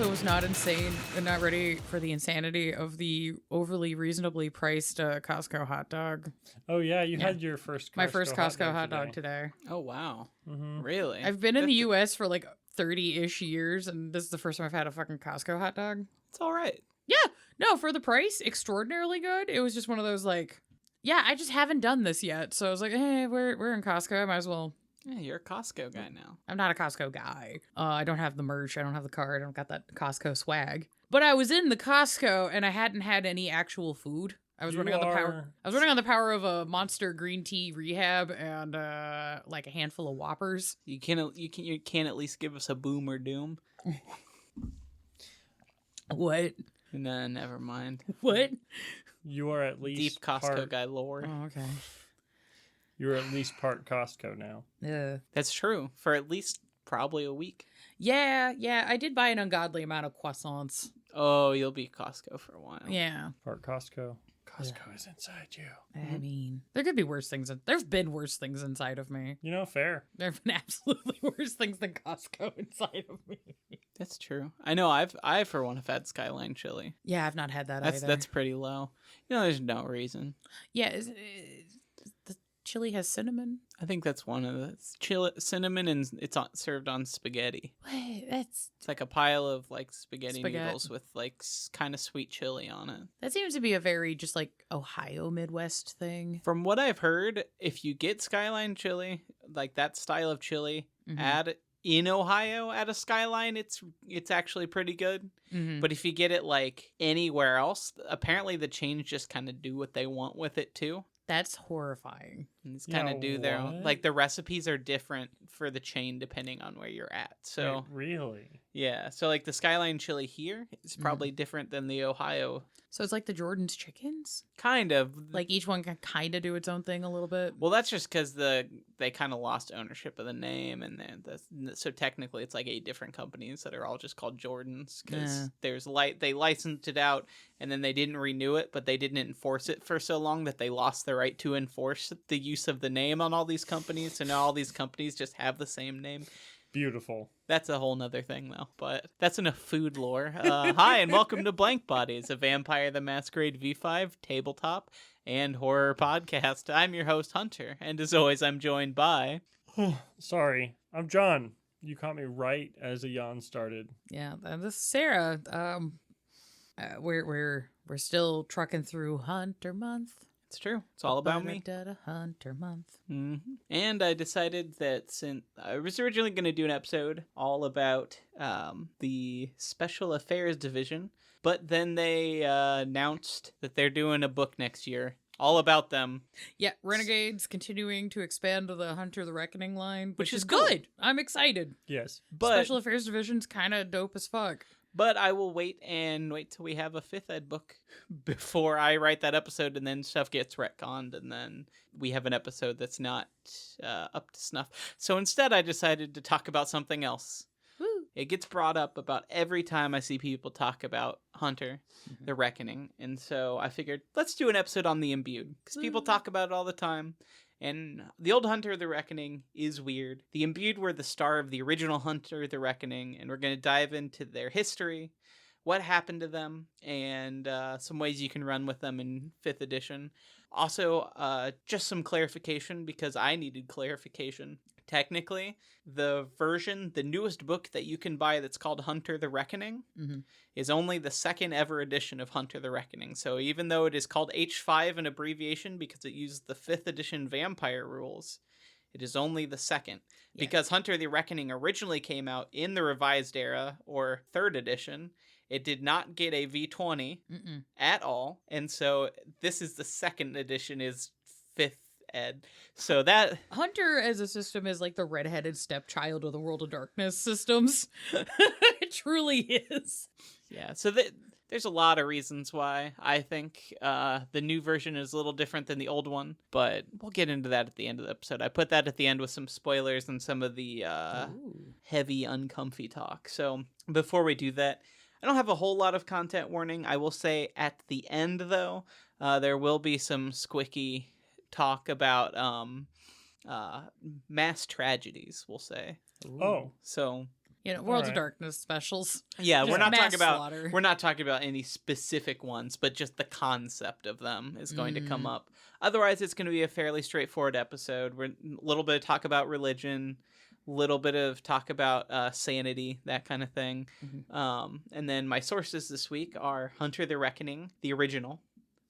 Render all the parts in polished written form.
also was not insane and not ready for the insanity of the overly reasonably priced Costco hot dog. Oh, yeah, you had your first Costco My first Costco hot dog today. Oh, wow. Mm-hmm. Really? I've been in the U.S. for like 30-ish years, and this is the first time I've had a fucking Costco hot dog. It's all right. Yeah, no, for the price, extraordinarily good. It was just one of those like, yeah, I just haven't done this yet. So I was like, hey, we're in Costco. I might as well. Yeah, you're a Costco guy now. I'm not a Costco guy. I don't have the merch. I don't have the card. I don't got that Costco swag. But I was in the Costco and I hadn't had any actual food. I was running on the power. I was running on the power of a Monster green tea rehab and like a handful of Whoppers. You can at least give us a boom or doom. What? No, never mind. What? You are at least Deep Costco guy lore. Oh, okay. You're at least part Costco now. Yeah. That's true. For at least probably a week. Yeah. I did buy an ungodly amount of croissants. Oh, you'll be Costco for a while. Yeah. Part Costco. Costco is inside you. I mean, there could be worse things. There's been worse things inside of me. You know, fair. There have been absolutely worse things than Costco inside of me. That's true. I know. I for one have had Skyline chili. Yeah, I've not had that either. That's pretty low. You know, there's no reason. Yeah, the chili has cinnamon. I think that's one of the cinnamon, and it's served on spaghetti. Wait, it's like a pile of like spaghetti noodles with like kind of sweet chili on it. That seems to be a very just like Ohio Midwest thing. From what I've heard, if you get Skyline chili, like that style of chili, in Ohio at a Skyline, it's actually pretty good. But if you get it like anywhere else, apparently the chains just kind of do what they want with it too. That's horrifying. And it's kind of do their own. Like the recipes are different for the chain depending on where you're at. So wait, really? Yeah. So like the Skyline chili here is probably different than the Ohio. So it's like the Jordan's chickens? Kind of. Like each one can kind of do its own thing a little bit? Well, that's just because they kind of lost ownership of the name. And so technically it's like 8 different companies that are all just called Jordans. Because they licensed it out and then they didn't renew it, but they didn't enforce it for so long that they lost the right to enforce the use of the name on all these companies. So now all these companies just have the same name. Beautiful. That's a whole nother thing, though. But that's enough food lore. Hi, and welcome to Blank Bodies, a Vampire the Masquerade V5 tabletop and horror podcast. I'm your host, Hunter, and as always, I'm joined by... Sorry, I'm John. You caught me right as a yawn started. Yeah, this is Sarah. We're still trucking through Hunter Month. It's true. It's all about me. Hunter Month. And I decided that since I was originally going to do an episode all about the Special Affairs Division, but then they announced that they're doing a book next year all about them. Yeah, Renegades continuing to expand the Hunter the Reckoning line, which is cool. good. I'm excited. Yes. But Special Affairs Division's kind of dope as fuck. But I will wait till we have a 5th ed book before I write that episode, and then stuff gets retconned, and then we have an episode that's not up to snuff. So instead, I decided to talk about something else. Woo. It gets brought up about every time I see people talk about Hunter, the Reckoning, and so I figured, let's do an episode on the Imbued, because people talk about it all the time. And the old Hunter the Reckoning is weird. The Imbued were the star of the original Hunter the Reckoning, and we're going to dive into their history, what happened to them, and some ways you can run with them in 5th edition. Also, just some clarification, because I needed clarification. Technically, the newest book that you can buy that's called Hunter the Reckoning is only the 2nd ever edition of Hunter the Reckoning. So even though it is called H5 an abbreviation because it used the 5th edition vampire rules, it is only the 2nd. Yeah. Because Hunter the Reckoning originally came out in the revised era, or 3rd edition. It did not get a V20 at all. And so this is the 2nd edition, is 5th ed. So that Hunter as a system is like the redheaded stepchild of the World of Darkness systems. It truly is. Yeah, so there's a lot of reasons why I think the new version is a little different than the old one, but we'll get into that at the end of the episode. I put that at the end with some spoilers and some of the heavy, uncomfy talk. So before we do that, I don't have a whole lot of content warning. I will say at the end, though, there will be some squicky talk about mass tragedies, we'll say. Oh. So World of Alright. Darkness specials. Yeah, Just we're not mass talking about slaughter. we're not talking about any specific ones, but just the concept of them is going to come up. Otherwise, it's going to be a fairly straightforward episode. We're a little bit of talk about religion, little bit of talk about sanity, that kind of thing. And then my sources this week are Hunter the Reckoning, the original,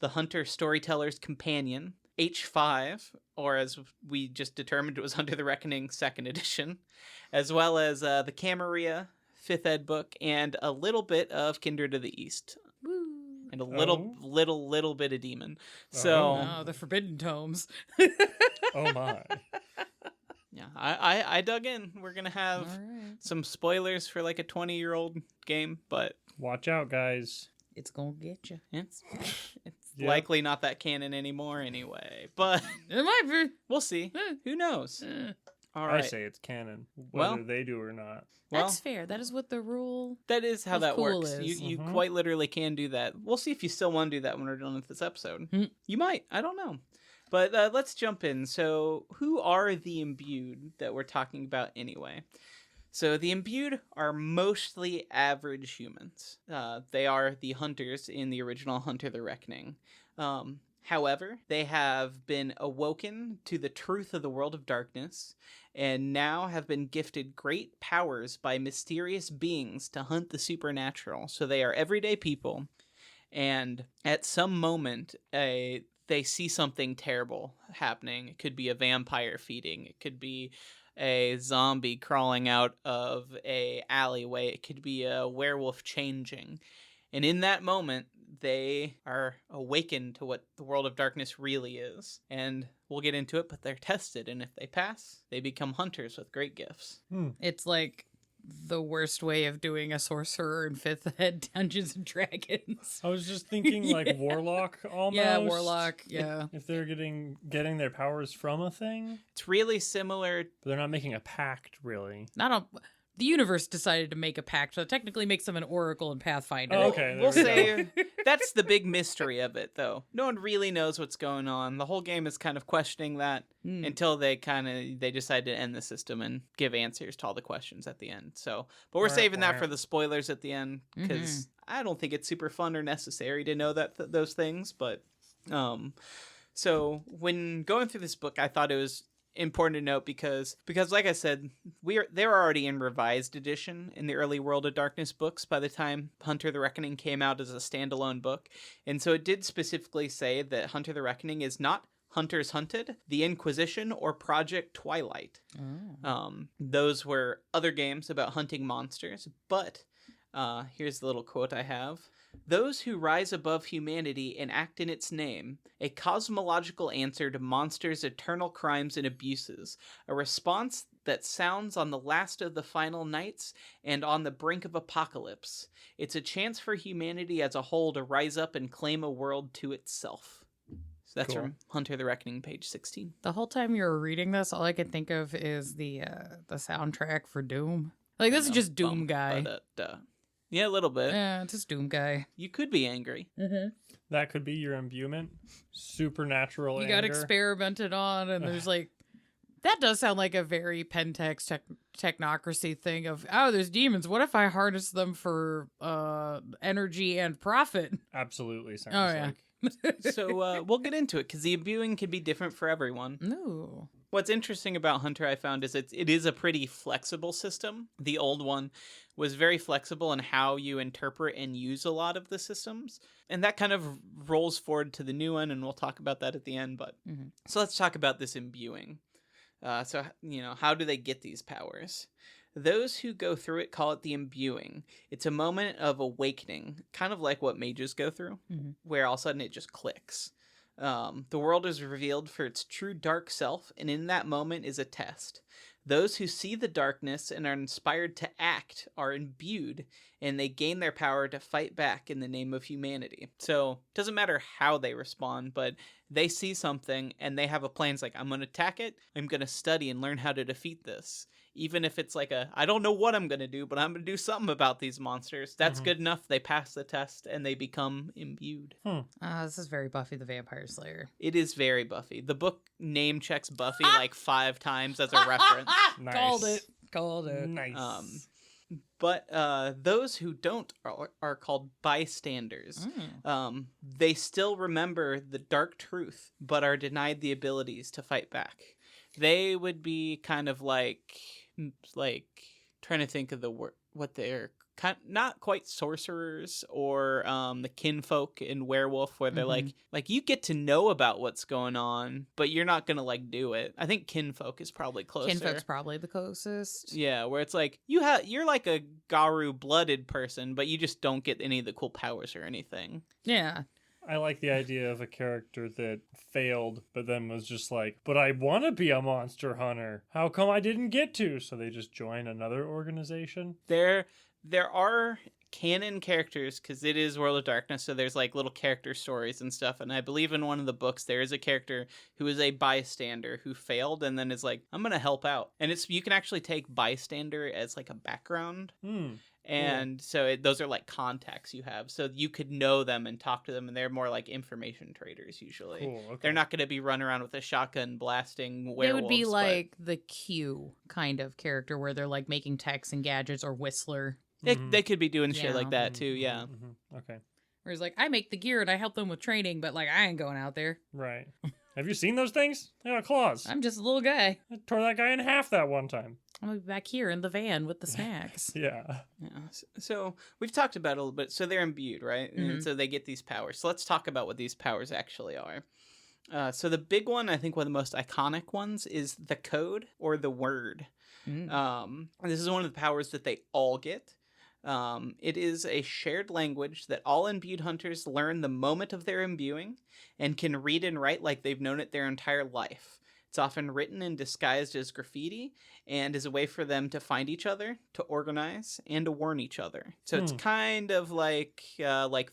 the Hunter Storyteller's Companion, H5, or as we just determined it was Hunter the Reckoning 2nd edition, as well as the Camarilla 5th ed book, and a little bit of Kindred of the East. Woo. And a little bit of Demon. So Oh, the Forbidden Tomes. Oh my. yeah, I dug in. We're gonna have Alright. some spoilers for like a 20-year-old game, but Watch out, guys. It's gonna get you. it's Yep. likely not that canon anymore anyway. But It might be. we'll see. Who knows? All right. I say it's canon, whether Well- they do or not. Well, That's fair. That is what the rule. that is how Of that cool works. is. You Mhm. quite literally can do that. We'll see if you still want to do that when we're done with this episode. You might. I don't know. But let's jump in. So, who are the Imbued that we're talking about anyway? So, the Imbued are mostly average humans. They are the hunters in the original Hunter the Reckoning. However, they have been awoken to the truth of the world of darkness and now have been gifted great powers by mysterious beings to hunt the supernatural. So they are everyday people, and at some moment, they see something terrible happening. It could be a vampire feeding. It could be a zombie crawling out of a alleyway. It could be a werewolf changing. And in that moment, they are awakened to what the world of darkness really is. And we'll get into it, but they're tested. And if they pass, they become hunters with great gifts. It's like the worst way of doing a sorcerer in 5th ed Dungeons and Dragons. I was just thinking like Warlock almost. Yeah, Warlock. Yeah. If they're getting their powers from a thing, It's really similar. but they're not making a pact, really. The universe decided to make a pact, so it technically makes them an oracle and pathfinder. Oh, okay. We'll there we say that's the big mystery of it, though. No one really knows what's going on. The whole game is kind of questioning that until they decide to end the system and give answers to all the questions at the end. So, but we're saving that for the spoilers at the end because I don't think it's super fun or necessary to know that those things. But so when going through this book, I thought it was important to note because like I said, they're already in revised edition in the early World of Darkness books by the time Hunter the Reckoning came out as a standalone book. And so it did specifically say that Hunter the Reckoning is not Hunters Hunted, the Inquisition, or Project Twilight. Those were other games about hunting monsters, but here's the little quote I have. Those who rise above humanity and act in its name, a cosmological answer to monsters' eternal crimes and abuses, a response that sounds on the last of the final nights and on the brink of apocalypse. It's a chance for humanity as a whole to rise up and claim a world to itself. So that's Cool. from Hunter the Reckoning, page 16. The whole time you were reading this, all I could think of is the soundtrack for Doom. Like, this is just Doom guy. Yeah, a little bit. Yeah, it's just Doom guy. You could be angry. That could be your imbuement. Supernatural You anger. got experimented on, and there's like... That does sound like a very Pentex technocracy thing of, there's demons. What if I harness them for energy and profit? Absolutely sounds yeah. like. So we'll get into it because the imbuing can be different for everyone. No. What's interesting about Hunter, I found, is it is a pretty flexible system. The old one was very flexible in how you interpret and use a lot of the systems. And that kind of rolls forward to the new one, and we'll talk about that at the end. But So let's talk about this imbuing. So, how do they get these powers? Those who go through it call it the imbuing. It's a moment of awakening, kind of like what mages go through, where all of a sudden it just clicks. The world is revealed for its true dark self, and in that moment is a test. Those who see the darkness and are inspired to act are imbued, and they gain their power to fight back in the name of humanity. So it doesn't matter how they respond, but they see something and they have a plan. It's like, I'm going to attack it. I'm going to study and learn how to defeat this. Even if it's like I don't know what I'm going to do, but I'm going to do something about these monsters. That's good enough. They pass the test and they become imbued. This is very Buffy the Vampire Slayer. It is very Buffy. The book name checks Buffy like 5 times as a reference. Nice. Called it. Nice. But those who don't are called bystanders. They still remember the dark truth, but are denied the abilities to fight back. They would be kind of like trying to think of the word, what they're not quite sorcerers or the kinfolk in Werewolf, where they're like you get to know about what's going on, but you're not gonna like do it. I think kinfolk is probably closer. Kinfolk's probably the closest. Yeah, where it's like you're like a Garu blooded person, but you just don't get any of the cool powers or anything. Yeah. I like the idea of a character that failed, but then was just like, but I want to be a monster hunter. How come I didn't get to? So they just join another organization? There are canon characters, because it is World of Darkness, so there's like little character stories and stuff. And I believe in one of the books there is a character who is a bystander who failed and then is like, I'm gonna help out. And you can actually take bystander as like a background. And so those are like contacts you have, so you could know them and talk to them, and they're more like information traders usually. Cool, okay. They're not going to be running around with a shotgun blasting werewolves. They would be like the Q kind of character, where they're like making techs and gadgets, or Whistler. They could be doing shit like that too, yeah. Okay. Where it's like, I make the gear and I help them with training, but like I ain't going out there. Right. Have you seen those things? They got claws. I'm just a little guy. I tore that guy in half that one time. I'm gonna be back here in the van with the snacks. Yeah. So we've talked about it a little bit. So they're imbued, right? And so they get these powers. So let's talk about what these powers actually are. So the big one, I think one of the most iconic ones, is the code or the word. This is one of the powers that they all get. It is a shared language that all imbued hunters learn the moment of their imbuing and can read and write like they've known it their entire life. It's often written and disguised as graffiti and is a way for them to find each other, to organize, and to warn each other. So it's kind of like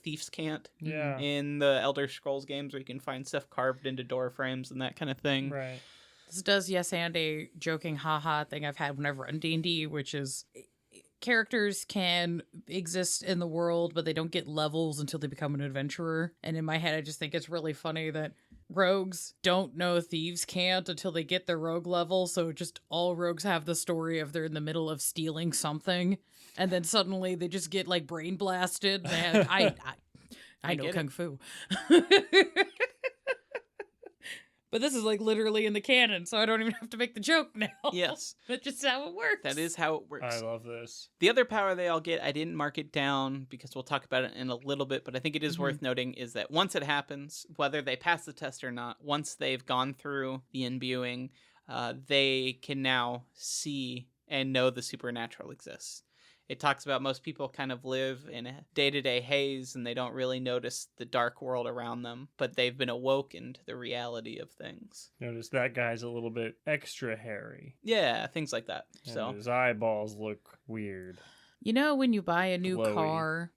Thief's Cant in the Elder Scrolls games, where you can find stuff carved into door frames and that kind of thing. Right. This does yes and a joking haha thing I've had whenever on D&D, which is characters can exist in the world, but they don't get levels until they become an adventurer. And in my head, I just think it's really funny that rogues don't know thieves can't until they get their rogue level. So just all rogues have the story of they're in the middle of stealing something, and then suddenly they just get like brain blasted. And I know kung fu. But this is like literally in the canon, so I don't even have to make the joke now. Yes. That's just how it works. That is how it works. I love this. The other power they all get, I didn't mark it down because we'll talk about it in a little bit, but I think it is worth noting, is that once it happens, whether they pass the test or not, once they've gone through the imbuing, they can now see and know the supernatural exists. It talks about most people kind of live in a day-to-day haze and they don't really notice the dark world around them, but they've been awoken to the reality of things. Notice that guy's a little bit extra hairy. Yeah, things like that. And so his eyeballs look weird. You know when you buy a new Glowy. car...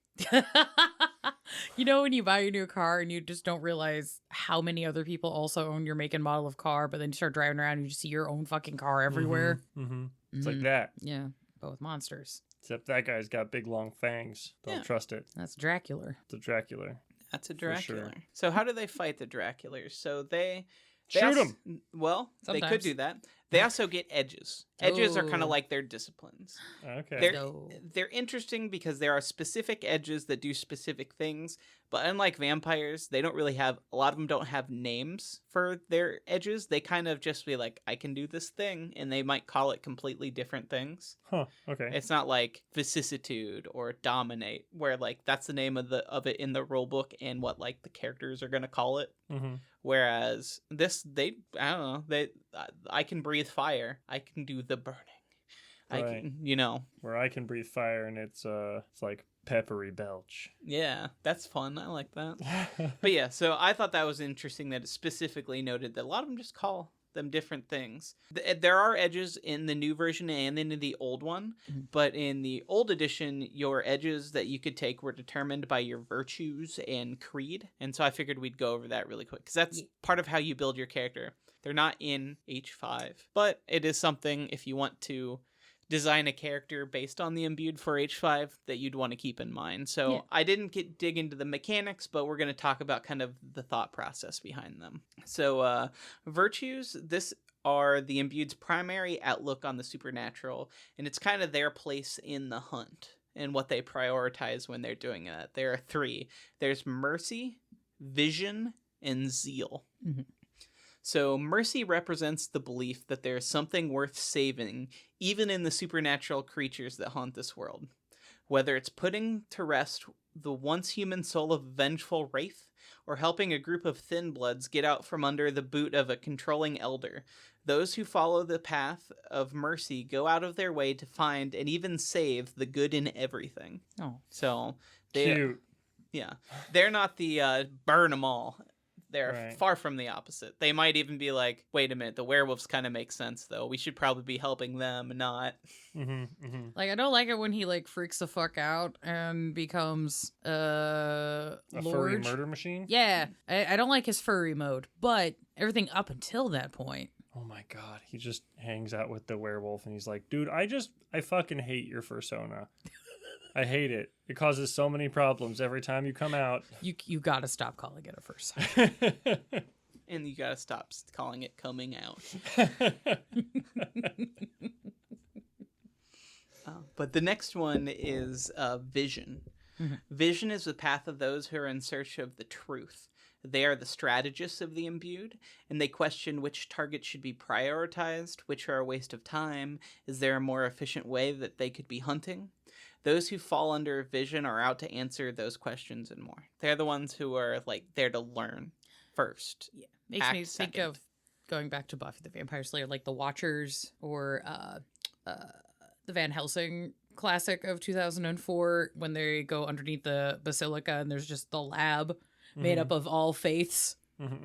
You know when you buy your new car and you just don't realize how many other people also own your make and model of car, but then you start driving around and you just see your own fucking car everywhere? It's like that. Yeah, but with monsters. Except that guy's got big long fangs. Don't trust it. That's Dracula. It's a Dracula. that's a For Dracula. sure. So how do they fight the Draculars? So they Shoot them. Well, they could Sometimes. do that. They also get edges. Edges are kind of Oh. like their disciplines. Okay. They're interesting because there are specific edges that do specific things, but unlike vampires, they don't really have, a lot of them don't have names for their edges. They kind of just be like, I can do this thing, and they might call it completely different things. Huh. Okay. It's not like vicissitude or dominate, where like that's the name of it in the rule book and what like the characters are gonna call it. Mm-hmm. Whereas this, I don't know, I can breathe fire. I can do the burning. I Right. can, Where I can breathe fire and it's like peppery belch. yeah, that's fun. I like that. But yeah, so I thought that was interesting that it specifically noted that a lot of them just call them different things. There are edges in the new version and in the old one, but in the old edition, your edges that you could take were determined by your virtues and creed. And so I figured we'd go over that really quick, because that's part of how you build your character. They're not in H5, but it is something, if you want to design a character based on the imbued for H5, that you'd want to keep in mind. So I didn't dig into the mechanics, but we're going to talk about kind of the thought process behind them. So virtues, this are the Imbued's primary outlook on the supernatural, and it's kind of their place in the hunt and what they prioritize when they're doing that. There are three. There's mercy, vision, and zeal. Mm-hmm. So mercy represents the belief that there is something worth saving, even in the supernatural creatures that haunt this world. Whether it's putting to rest the once human soul of a vengeful wraith, or helping a group of thin bloods get out from under the boot of a controlling elder, those who follow the path of mercy go out of their way to find and even save the good in everything. Oh, So Cute. yeah, they're not the burn them all. They're Right. far from the opposite. They might even be like, wait a minute, the werewolves kind of make sense, though. We should probably be helping them, not... like I don't like it when he like freaks the fuck out and becomes A furry Lord. murder machine? Yeah, I don't like his furry mode, but everything up until that point. Oh my god, he just hangs out with the werewolf and he's like, dude, I fucking hate your fursona. I hate it. It causes so many problems every time you come out. You gotta stop calling it a first. And you gotta stop calling it coming out. But the next one is vision. Mm-hmm. Vision is the path of those who are in search of the truth. They are the strategists of the Imbued, and they question which targets should be prioritized, which are a waste of time. Is there a more efficient way that they could be hunting? Those who fall under vision are out to answer those questions and more. They're the ones who are like there to learn first. Yeah, makes Act me think second. of going back to Buffy the Vampire Slayer, like the Watchers or the Van Helsing classic of 2004 when they go underneath the basilica and there's just the lab made up of all faiths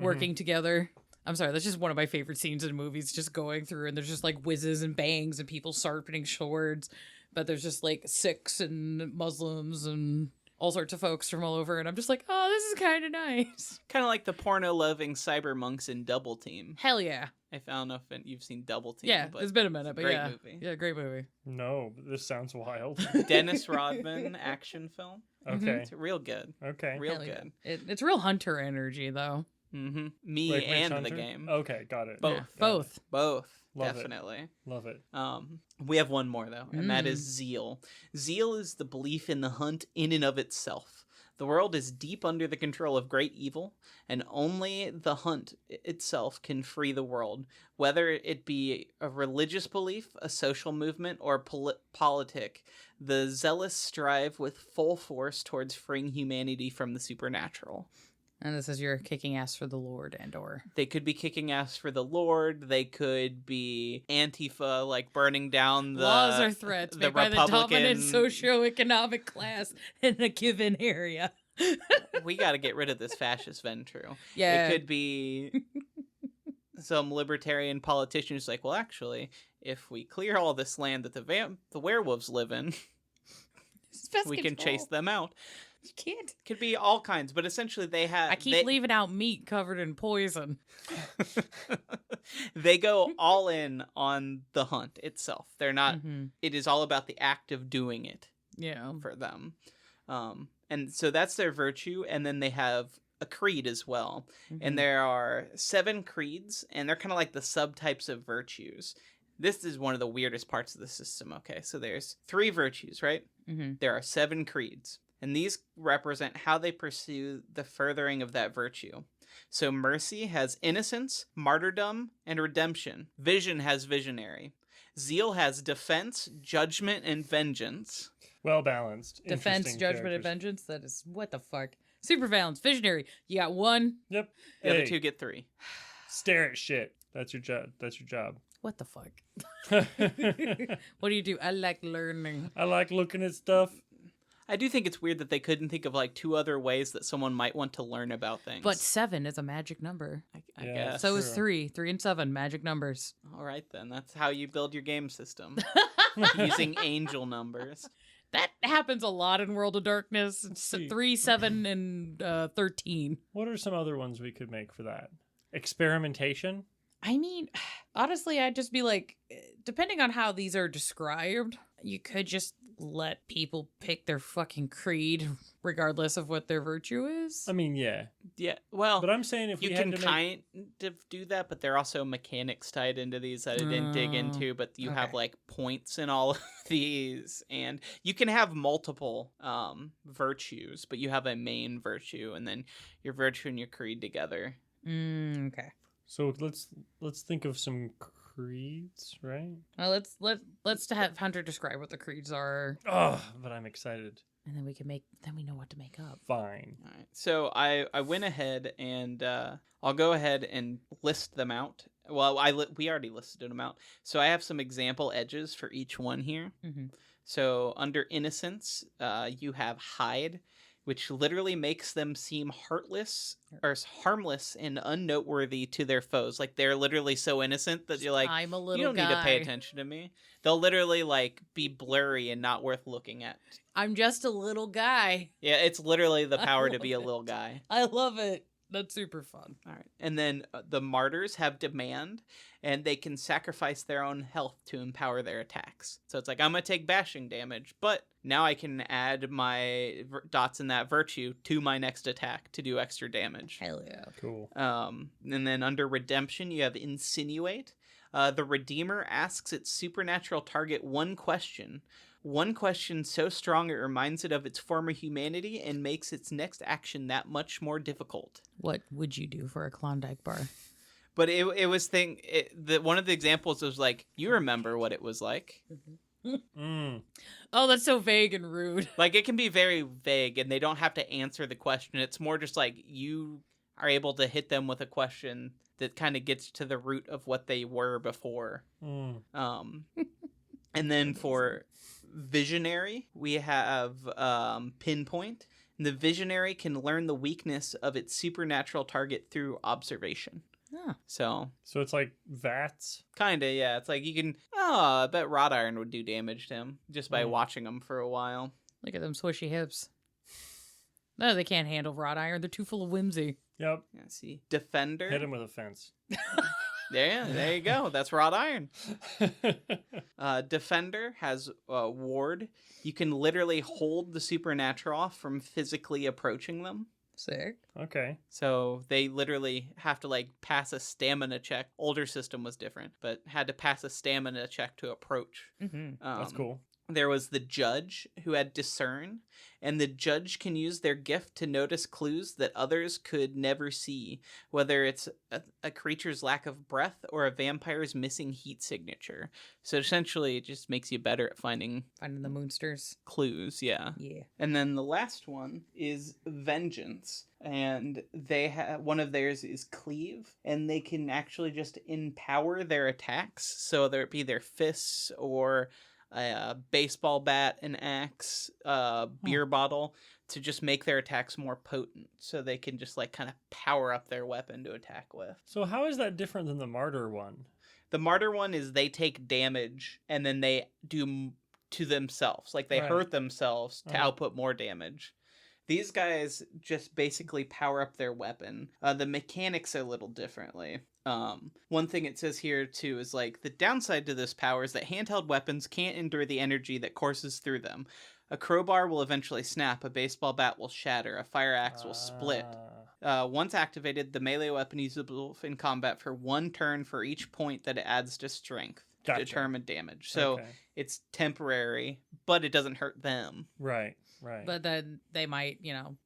working together. I'm sorry, that's just one of my favorite scenes in movies, just going through and there's just like whizzes and bangs and people sharpening swords, but there's just like Sikhs and Muslims and all sorts of folks from all over, and I'm just like, oh, this is kind of nice. Kind of like the porno-loving cyber monks in Double Team. Hell yeah. I don't know if you've seen Double Team. Yeah, but it's been a minute, but great yeah. movie. Yeah, great movie. No, this sounds wild. Dennis Rodman action film. Okay. It's real good. Okay. Real Hell yeah. good. It's real Hunter energy, though. Mm-hmm. Me Like Witch and Hunter? the game. Okay, got it. Both. Yeah, both. Both. Love it. Definitely. Love it. We have one more though, and that is zeal. Zeal is the belief in the hunt in and of itself. The world is deep under the control of great evil, and only the hunt itself can free the world, whether it be a religious belief, a social movement, or politic. The zealous strive with full force towards freeing humanity from the supernatural. And this is your kicking ass for the Lord and or. They could be kicking ass for the Lord. They could be Antifa, like burning down the Laws or threats the made by the dominant Republican- socioeconomic class in a given area. We got to get rid of this fascist Ventru. Yeah. It could be some libertarian politician who's like, well, actually, if we clear all this land that the werewolves live in, It's pest we can control. chase them out. You can't. Could be all kinds, but essentially they have. I keep leaving out meat covered in poison. They go all in on the hunt itself. They're not. Mhm. It is all about the act of doing it Yeah. for them, and so that's their virtue. And then they have a creed as well. Mhm. And there are 7 creeds, and they're kind of like the subtypes of virtues. This is one of the weirdest parts of the system. Okay, so there's 3 virtues, right? Mhm. There are 7 creeds, and these represent how they pursue the furthering of that virtue. So mercy has innocence, martyrdom, and redemption. Vision has visionary. Zeal has defense, judgment, and vengeance. Well balanced. Defense, Interesting judgment, and characters. vengeance. That is what the fuck. Super balance, visionary. You got 1. Yep. The other Hey, 2 get 3. stare at shit. That's your job. That's your job. What the fuck? What do you do? I like learning. I like looking at stuff. I do think it's weird that they couldn't think of like 2 other ways that someone might want to learn about things. But 7 is a magic number. I Yeah, guess. So is true. 3. 3 and 7, magic numbers. All right, then. That's how you build your game system. Using angel numbers. That happens a lot in World of Darkness. It's see. 3, 7, and 13. What are some other ones we could make for that? Experimentation? I mean, honestly, I'd just be like, depending on how these are described, you could just let people pick their fucking creed regardless of what their virtue is? I mean, yeah. Yeah, well, But I'm saying if you we can had to make... kind of do that, but there are also mechanics tied into these that I didn't dig into. But you have okay. like points in all of these, and you can have multiple virtues, but you have a main virtue, and then your virtue and your creed together. Okay. So let's think of some creeds, right? Well, let's have Hunter describe what the creeds are, Oh, but I'm excited. and then we know what to make up. Fine. All right. So I went ahead and I'll go ahead and list them out. Well, we already listed them out. So I have some example edges for each one here. Mm-hmm. So under innocence, you have hide, which literally makes them seem heartless or harmless and unnoteworthy to their foes. Like they're literally so innocent that you're like, I'm a little you don't need to pay attention to me. They'll literally like be blurry and not worth looking at. I'm just a little guy. Yeah, it's literally the I power to love be a it. little guy. I love it. That's super fun. All right. And then the martyrs have demand, and they can sacrifice their own health to empower their attacks. So it's like, I'm going to take bashing damage, but now I can add my dots in that virtue to my next attack to do extra damage. Hell yeah. Cool. And then under redemption, you have insinuate. The Redeemer asks its supernatural target one question. One question so strong it reminds it of its former humanity and makes its next action that much more difficult. What would you do for a Klondike bar? But it was one of the examples was like, you remember what it was like. Mm. Oh, that's so vague and rude. Like, it can be very vague, and they don't have to answer the question. It's more just like you are able to hit them with a question that kind of gets to the root of what they were before. Mm. And then for visionary, we have pinpoint. And the visionary can learn the weakness of its supernatural target through observation. Oh. So So it's like VATS. kind of, yeah. It's like you can, I bet wrought iron would do damage to him just by watching him for a while. Look at them swishy hips. No, they can't handle wrought iron. They're too full of whimsy. Yep. Yeah, see. Defender. Hit him with a fence. There you go. That's wrought iron. Defender has ward. You can literally hold the supernatural off from physically approaching them. Sick. Okay. So they literally have to like pass a stamina check. Older system was different, but had to pass a stamina check to approach. Mm-hmm. That's cool. There was the judge who had discern, and the judge can use their gift to notice clues that others could never see, whether it's a creature's lack of breath or a vampire's missing heat signature. So essentially, it just makes you better at finding Finding the moonsters. clues, yeah. Yeah. And then the last one is vengeance, and they one of theirs is cleave, and they can actually just empower their attacks, so there it be their fists or a baseball bat, an axe, beer bottle, to just make their attacks more potent, so they can just like kind of power up their weapon to attack with. So how is that different than the martyr one? The martyr one is they take damage and then they do to themselves, like they Right. hurt themselves to output more damage. These guys just basically power up their weapon. The mechanics are a little differently. One thing it says here too is like the downside to this power is that handheld weapons can't endure the energy that courses through them. A crowbar will eventually snap, a baseball bat will shatter, a fire axe will split. Once activated, the melee weapon is usable in combat for one turn for each point that it adds to strength to Gotcha. determine damage. So Okay. it's temporary, but it doesn't hurt them. Right. But then they might,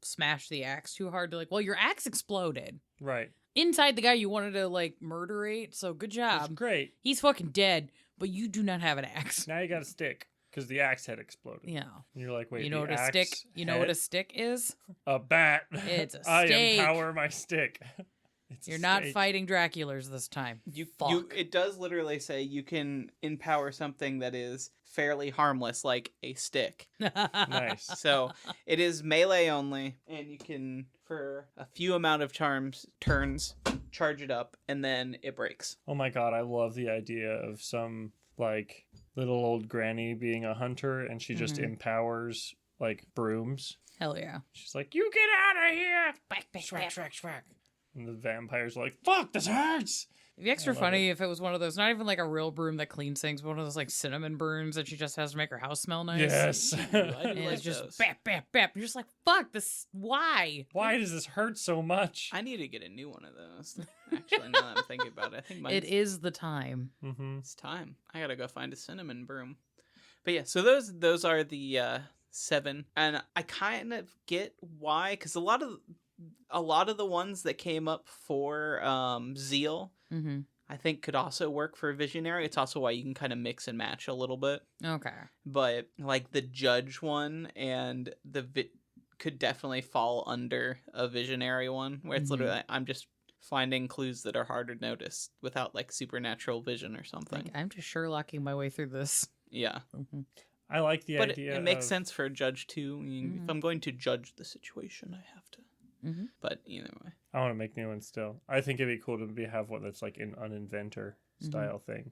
smash the axe too hard to like, well, your axe exploded Right. inside the guy you wanted to like murderate. So good That's job. great. He's fucking dead, but you do not have an axe. Now you got a stick because the axe head exploded. Yeah. And you're like, wait, You know the what a axe stick? You know what a head? stick is? A bat. It's a I stake. empower my stick. It's a You're not stake. fighting Draculas this time. Fuck. It does literally say you can empower something that is fairly harmless, like a stick. Nice. So it is melee only, and you can, for a few amount of turns, charge it up, and then it breaks. Oh my god, I love the idea of some like little old granny being a hunter and she just empowers like brooms. Hell yeah. She's like, "You get out of here!" Back, Schwack, schwack, schwack. And the vampires are like, "Fuck, this hurts!" It'd be extra love funny if it was one of those, not even like a real broom that cleans things, but one of those like cinnamon burns that she just has to make her house smell nice. Yes. Ooh, I do And like it's just those. bap, bap, bap. You're just like, fuck this. Why? Why does this hurt so much? I need to get a new one of those. Actually, now that I'm thinking about it, I think It is the time. Mm-hmm. it's time. I gotta go find a cinnamon broom. But yeah, so those are the 7, and I kind of get why, because a lot of the ones that came up for Zeal, Mm-hmm. I think could also work for Visionary. It's also why you can kind of mix and match a little bit. Okay. But like the Judge one and could definitely fall under a Visionary one, where it's Mhm. literally I'm just finding clues that are hard to notice without like supernatural vision or something. Like, I'm just Sherlocking my way through this. Yeah. Mm-hmm. I like the But idea. it makes of- sense for a judge too. I mean, Mhm. if I'm going to judge the situation, I have to. Mm-hmm. But either way, I want to make new ones still. I think it'd be cool to have one that's like an uninventor style thing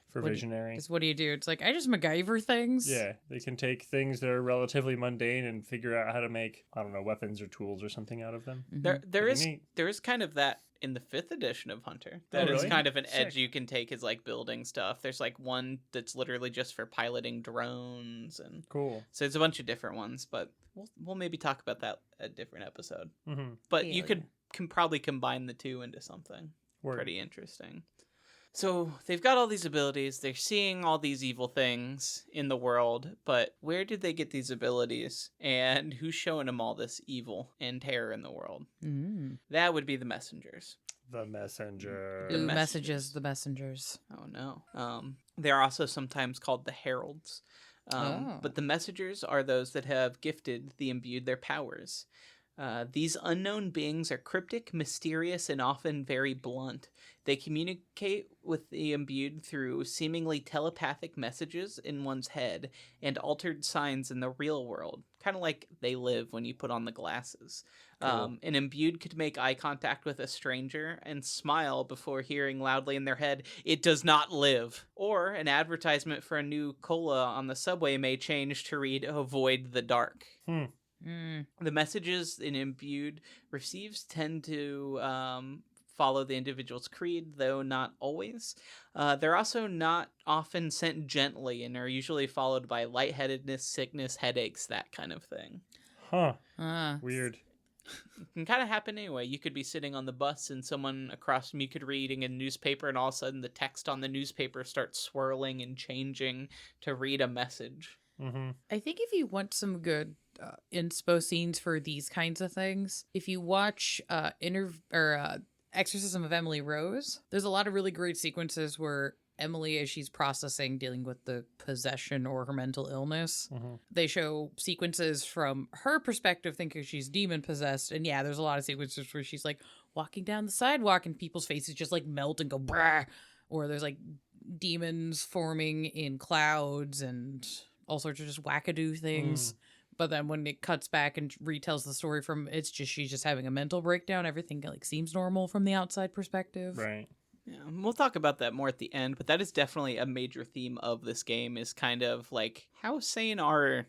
for Visionary. Because what do? It's like, I just MacGyver things. Yeah, they can take things that are relatively mundane and figure out how to make, I don't know, weapons or tools or something out of them. Mhm. there Pretty is neat. there is kind of that in the 5th edition of Hunter. Oh, That is really? kind of an edge Sick. you can take is like building stuff. There's like one that's literally just for piloting drones, and Cool. so it's a bunch of different ones. But we'll maybe talk about that a different episode. Mm-hmm. But Hell you can probably combine the two into something pretty interesting. So they've got all these abilities. They're seeing all these evil things in the world, but where did they get these abilities? And who's showing them all this evil and terror in the world? Mm. That would be the messengers. The messenger. The Ooh, messengers. messages, the messengers. Oh no. They're also sometimes called the heralds. Oh. But the messengers are those that have gifted the imbued their powers. These unknown beings are cryptic, mysterious, and often very blunt. They communicate with the imbued through seemingly telepathic messages in one's head and altered signs in the real world, kind of like they live when you put on the glasses. Cool. An imbued could make eye contact with a stranger and smile before hearing loudly in their head, "It does not live." Or an advertisement for a new cola on the subway may change to read, "Avoid the dark." Mm. The messages an imbued receives tend to follow the individual's creed, though not always. They're also not often sent gently and are usually followed by lightheadedness, sickness, headaches, that kind of thing. Huh. Ah. Weird. It can kind of happen anyway. You could be sitting on the bus and someone across from you could be reading a newspaper, and all of a sudden the text on the newspaper starts swirling and changing to read a message. Mm-hmm. I think if you want some good inspo scenes for these kinds of things, if you watch Exorcism of Emily Rose, there's a lot of really great sequences where Emily, as she's processing, dealing with the possession or her mental illness, Mm-hmm. they show sequences from her perspective, thinking she's demon possessed. And yeah, there's a lot of sequences where she's like walking down the sidewalk and people's faces just like melt and go brah, or there's like demons forming in clouds and all sorts of just wackadoo things. But then when it cuts back and retells the story from, it's just she's just having a mental breakdown. Everything like seems normal from the outside perspective. Right. Yeah, we'll talk about that more at the end, but that is definitely a major theme of this game, is kind of like, how sane are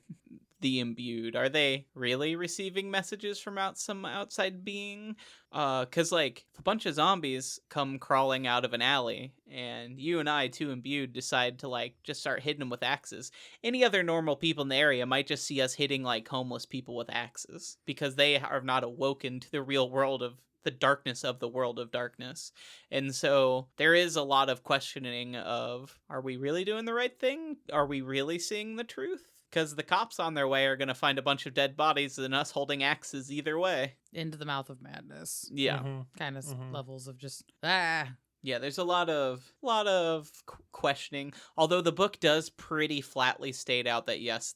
the imbued? Are they really receiving messages from some outside being? Because like if a bunch of zombies come crawling out of an alley and you and I, two imbued, decide to like just start hitting them with axes, any other normal people in the area might just see us hitting like homeless people with axes because they are not awoken to the real world of the darkness of the world of darkness. And so there is a lot of questioning of, are we really doing the right thing? Are we really seeing the truth? Because the cops on their way are going to find a bunch of dead bodies and us holding axes either way. Into the mouth of madness. Yeah. Mhm. Kind of Mhm. levels of just, ah. Yeah, there's a lot of questioning. Although the book does pretty flatly state out that yes,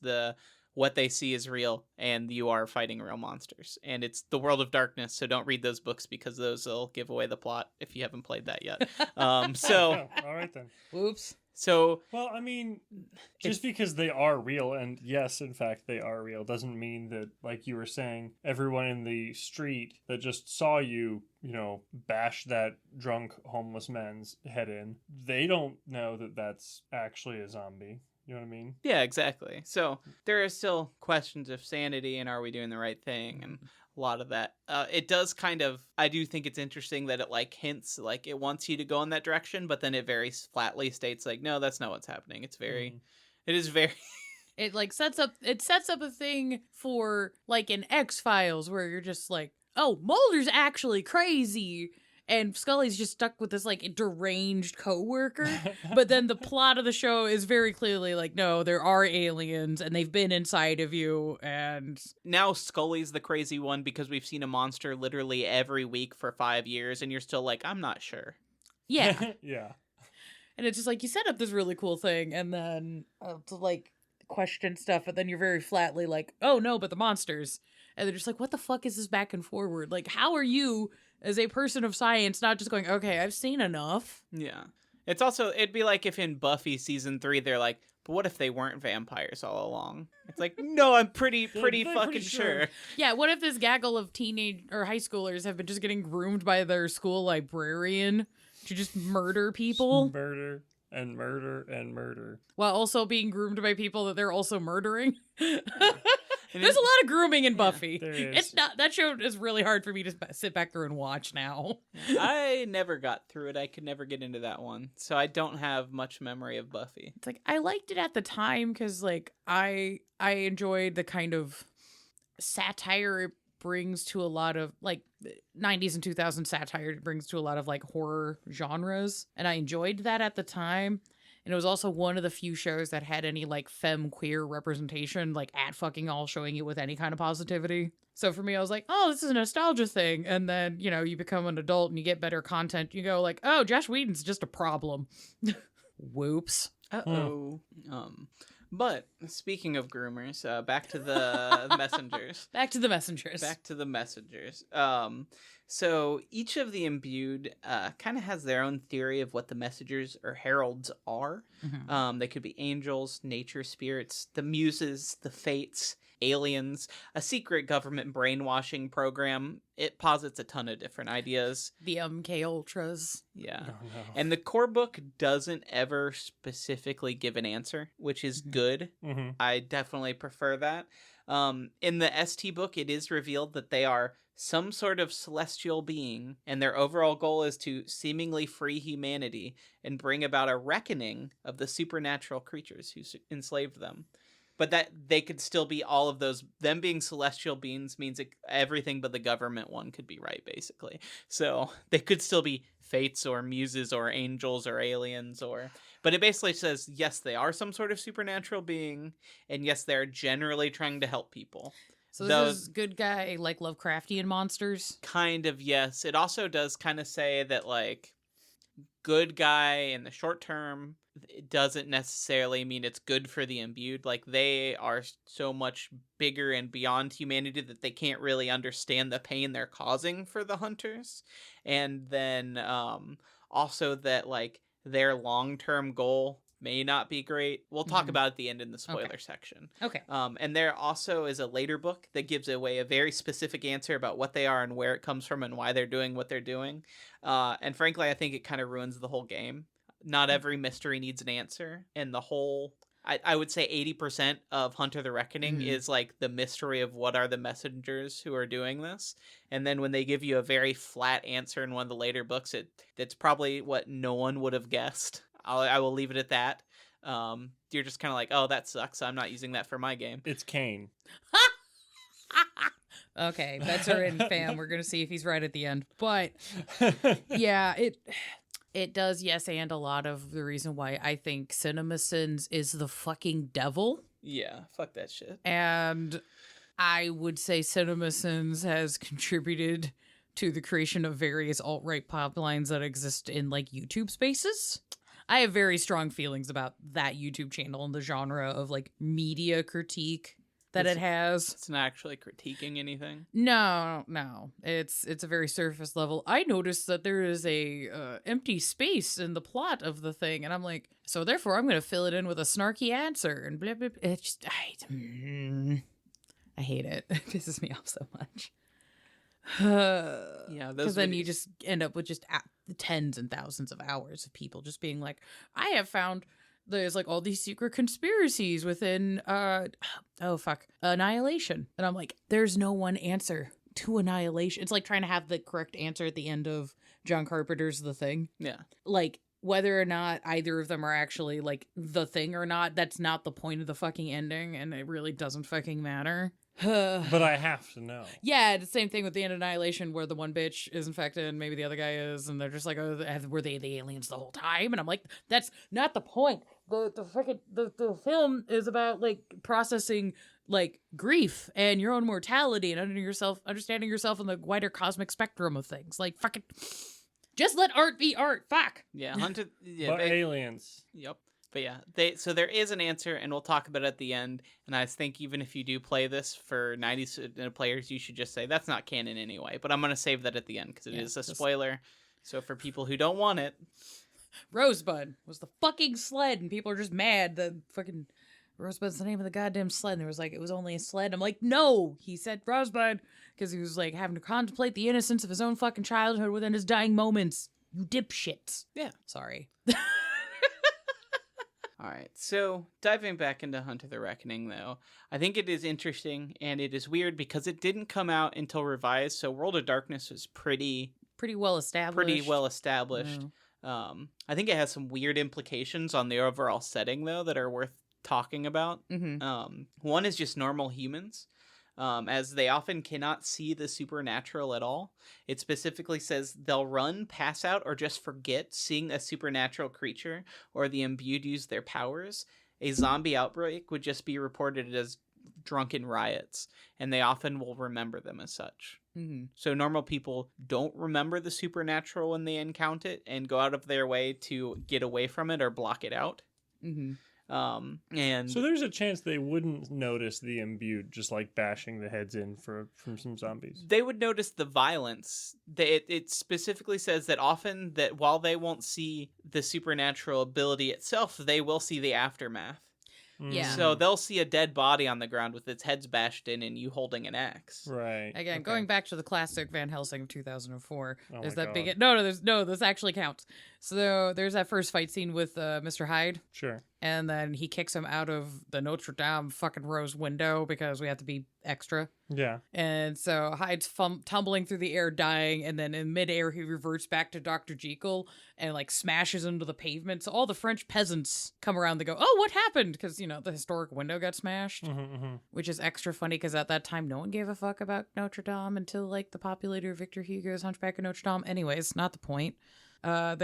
what they see is real and you are fighting real monsters. And it's the world of darkness, so don't read those books because those will give away the plot if you haven't played that yet. So Oh, all right then. Whoops. Well, I mean, just because they are real, and yes, in fact, they are real, doesn't mean that, like you were saying, everyone in the street that just saw you, bash that drunk homeless man's head in, they don't know that that's actually a zombie. You know what I mean? Yeah, exactly. So there are still questions of sanity and are we doing the right thing? And a lot of that. It does kind of, I do think it's interesting that it like hints, like it wants you to go in that direction, but then it very flatly states like, no, that's not what's happening. It's very, it is very... It like sets up a thing for like an X-Files where you're just like, oh, Mulder's actually crazy. And Scully's just stuck with this like deranged coworker. But then the plot of the show is very clearly like, no, there are aliens and they've been inside of you. And now Scully's the crazy one because we've seen a monster literally every week for 5 years, and you're still like, I'm not sure. Yeah. Yeah. And it's just like you set up this really cool thing, and then to like question stuff, but then you're very flatly like, oh no, but the monsters. And they're just like, what the fuck is this back and forward? Like, how are you, as a person of science, not just going, okay, I've seen enough? Yeah. It's also, it'd be like if in Buffy season 3, they're like, but what if they weren't vampires all along? It's like, no, I'm pretty fucking sure. Yeah, what if this gaggle of teenage or high schoolers have been just getting groomed by their school librarian to just murder people? Murder and murder and murder. While also being groomed by people that they're also murdering? There's a lot of grooming in Buffy. There is. It's not, that show is really hard for me to sit back there and watch now. I never got through it. I could never get into that one. So I don't have much memory of Buffy. It's like, I liked it at the time because like I enjoyed the kind of satire it brings to a lot of like 90s and 2000s satire it brings to a lot of like horror genres. And I enjoyed that at the time. And it was also one of the few shows that had any like femme queer representation, like at fucking all, showing it with any kind of positivity. So for me, I was like, oh, this is a nostalgia thing. And then, you know, you become an adult and you get better content. You go like, oh, Josh Whedon's just a problem. Whoops. Uh-oh. But speaking of groomers, back to the messengers. Back to the messengers. Back to the messengers. So each of the Imbued kind of has their own theory of what the messengers or heralds are. Mm-hmm. They could be angels, nature spirits, the muses, the fates, aliens, a secret government brainwashing program. It posits a ton of different ideas. The MK Ultras. Yeah. Oh, no. And the core book doesn't ever specifically give an answer, which is good. Mm-hmm. I definitely prefer that. In the ST book, it is revealed that they are some sort of celestial being, and their overall goal is to seemingly free humanity and bring about a reckoning of the supernatural creatures who enslaved them. But that they could still be all of those. Them being celestial beings means everything but the government one could be right, basically. So they could still be fates or muses or angels or aliens or... But it basically says, yes, they are some sort of supernatural being, and yes, they're generally trying to help people. So this is good guy, like Lovecraftian monsters? Kind of, yes. It also does kind of say that, like, good guy in the short term, it doesn't necessarily mean it's good for the Imbued. Like, they are so much bigger and beyond humanity that they can't really understand the pain they're causing for the hunters. And then also that, like, their long-term goal may not be great. We'll talk about it at the end in the spoiler section. Okay. And there also is a later book that gives away a very specific answer about what they are and where it comes from and why they're doing what they're doing. And frankly, I think it kind of ruins the whole game. Not every mystery needs an answer. And the whole... I would say 80% of Hunter the Reckoning is like the mystery of what are the messengers who are doing this. And then when they give you a very flat answer in one of the later books, it's probably what no one would have guessed. I will leave it at that. You're just kind of like, oh, that sucks. I'm not using that for my game. It's Kane. Okay, bets are in, fam. We're going to see if he's right at the end. But, yeah, it does, yes, and a lot of the reason why I think CinemaSins is the fucking devil. Yeah, fuck that shit. And I would say CinemaSins has contributed to the creation of various alt-right pipelines that exist in, like, YouTube spaces. I have very strong feelings about that YouTube channel and the genre of, like, media critique that it has. It's not actually critiquing anything. No. It's a very surface level. I noticed that there is a empty space in the plot of the thing, and I'm like, so therefore I'm going to fill it in with a snarky answer, and blah, blah, blah. It's just, I hate it. It pisses me off so much. Yeah, because then you just end up with just tens and thousands of hours of people just being like, I have found there's like all these secret conspiracies within Annihilation, and I'm like, there's no one answer to annihilation. It's like trying to have the correct answer at the end of John Carpenter's The Thing. Yeah. Like, whether or not either of them are actually, like, the thing or not, that's not the point of the fucking ending, and it really doesn't fucking matter. But I have to know. Yeah, the same thing with the end of Annihilation, where the one bitch is infected and maybe the other guy is, and they're just like, oh, were they the aliens the whole time? And I'm like, that's not the point. The film is about, like, processing, like, grief and your own mortality and understanding yourself in the wider cosmic spectrum of things. Like, fucking... Just let art be art. Fuck. Yeah, Hunter. Yeah, but aliens. Yep. But yeah, so there is an answer, and we'll talk about it at the end. And I think even if you do play this for 90 players, you should just say that's not canon anyway. But I'm gonna save that at the end because it is a spoiler. So for people who don't want it, Rosebud was the fucking sled, and people are just mad that fucking Rosebud's the name of the goddamn sled. And there was like, it was only a sled. I'm like, no, he said Rosebud because he was like having to contemplate the innocence of his own fucking childhood within his dying moments. You dipshits. Yeah. Sorry. All right, so diving back into Hunter the Reckoning, though, I think it is interesting, and it is weird because it didn't come out until revised, so World of Darkness was pretty well established. I think it has some weird implications on the overall setting, though, that are worth talking about. Mm-hmm. One is just normal humans. As they often cannot see the supernatural at all. It specifically says they'll run, pass out, or just forget seeing a supernatural creature or the imbued use their powers. A zombie outbreak would just be reported as drunken riots, and they often will remember them as such. Mm-hmm. So normal people don't remember the supernatural when they encounter it and go out of their way to get away from it or block it out. Mm-hmm. And so there's a chance they wouldn't notice the imbued just like bashing the heads in from some zombies. They would notice the violence. It specifically says that often that while they won't see the supernatural ability itself, they will see the aftermath. Yeah. So they'll see a dead body on the ground with its heads bashed in and you holding an axe. Right. Again, going back to the classic Van Helsing of 2004, there's that God. big... No, this actually counts. So there's that first fight scene with Mr. Hyde. Sure. And then he kicks him out of the Notre Dame fucking rose window because we have to be extra. Yeah. And so Hyde's tumbling through the air, dying, and then in midair he reverts back to Dr. Jekyll and like smashes into the pavement. So all the French peasants come around. They go, "Oh, what happened?" Because the historic window got smashed, which is extra funny because at that time no one gave a fuck about Notre Dame until like the populator Victor Hugo's Hunchback of Notre Dame. Anyways, not the point. So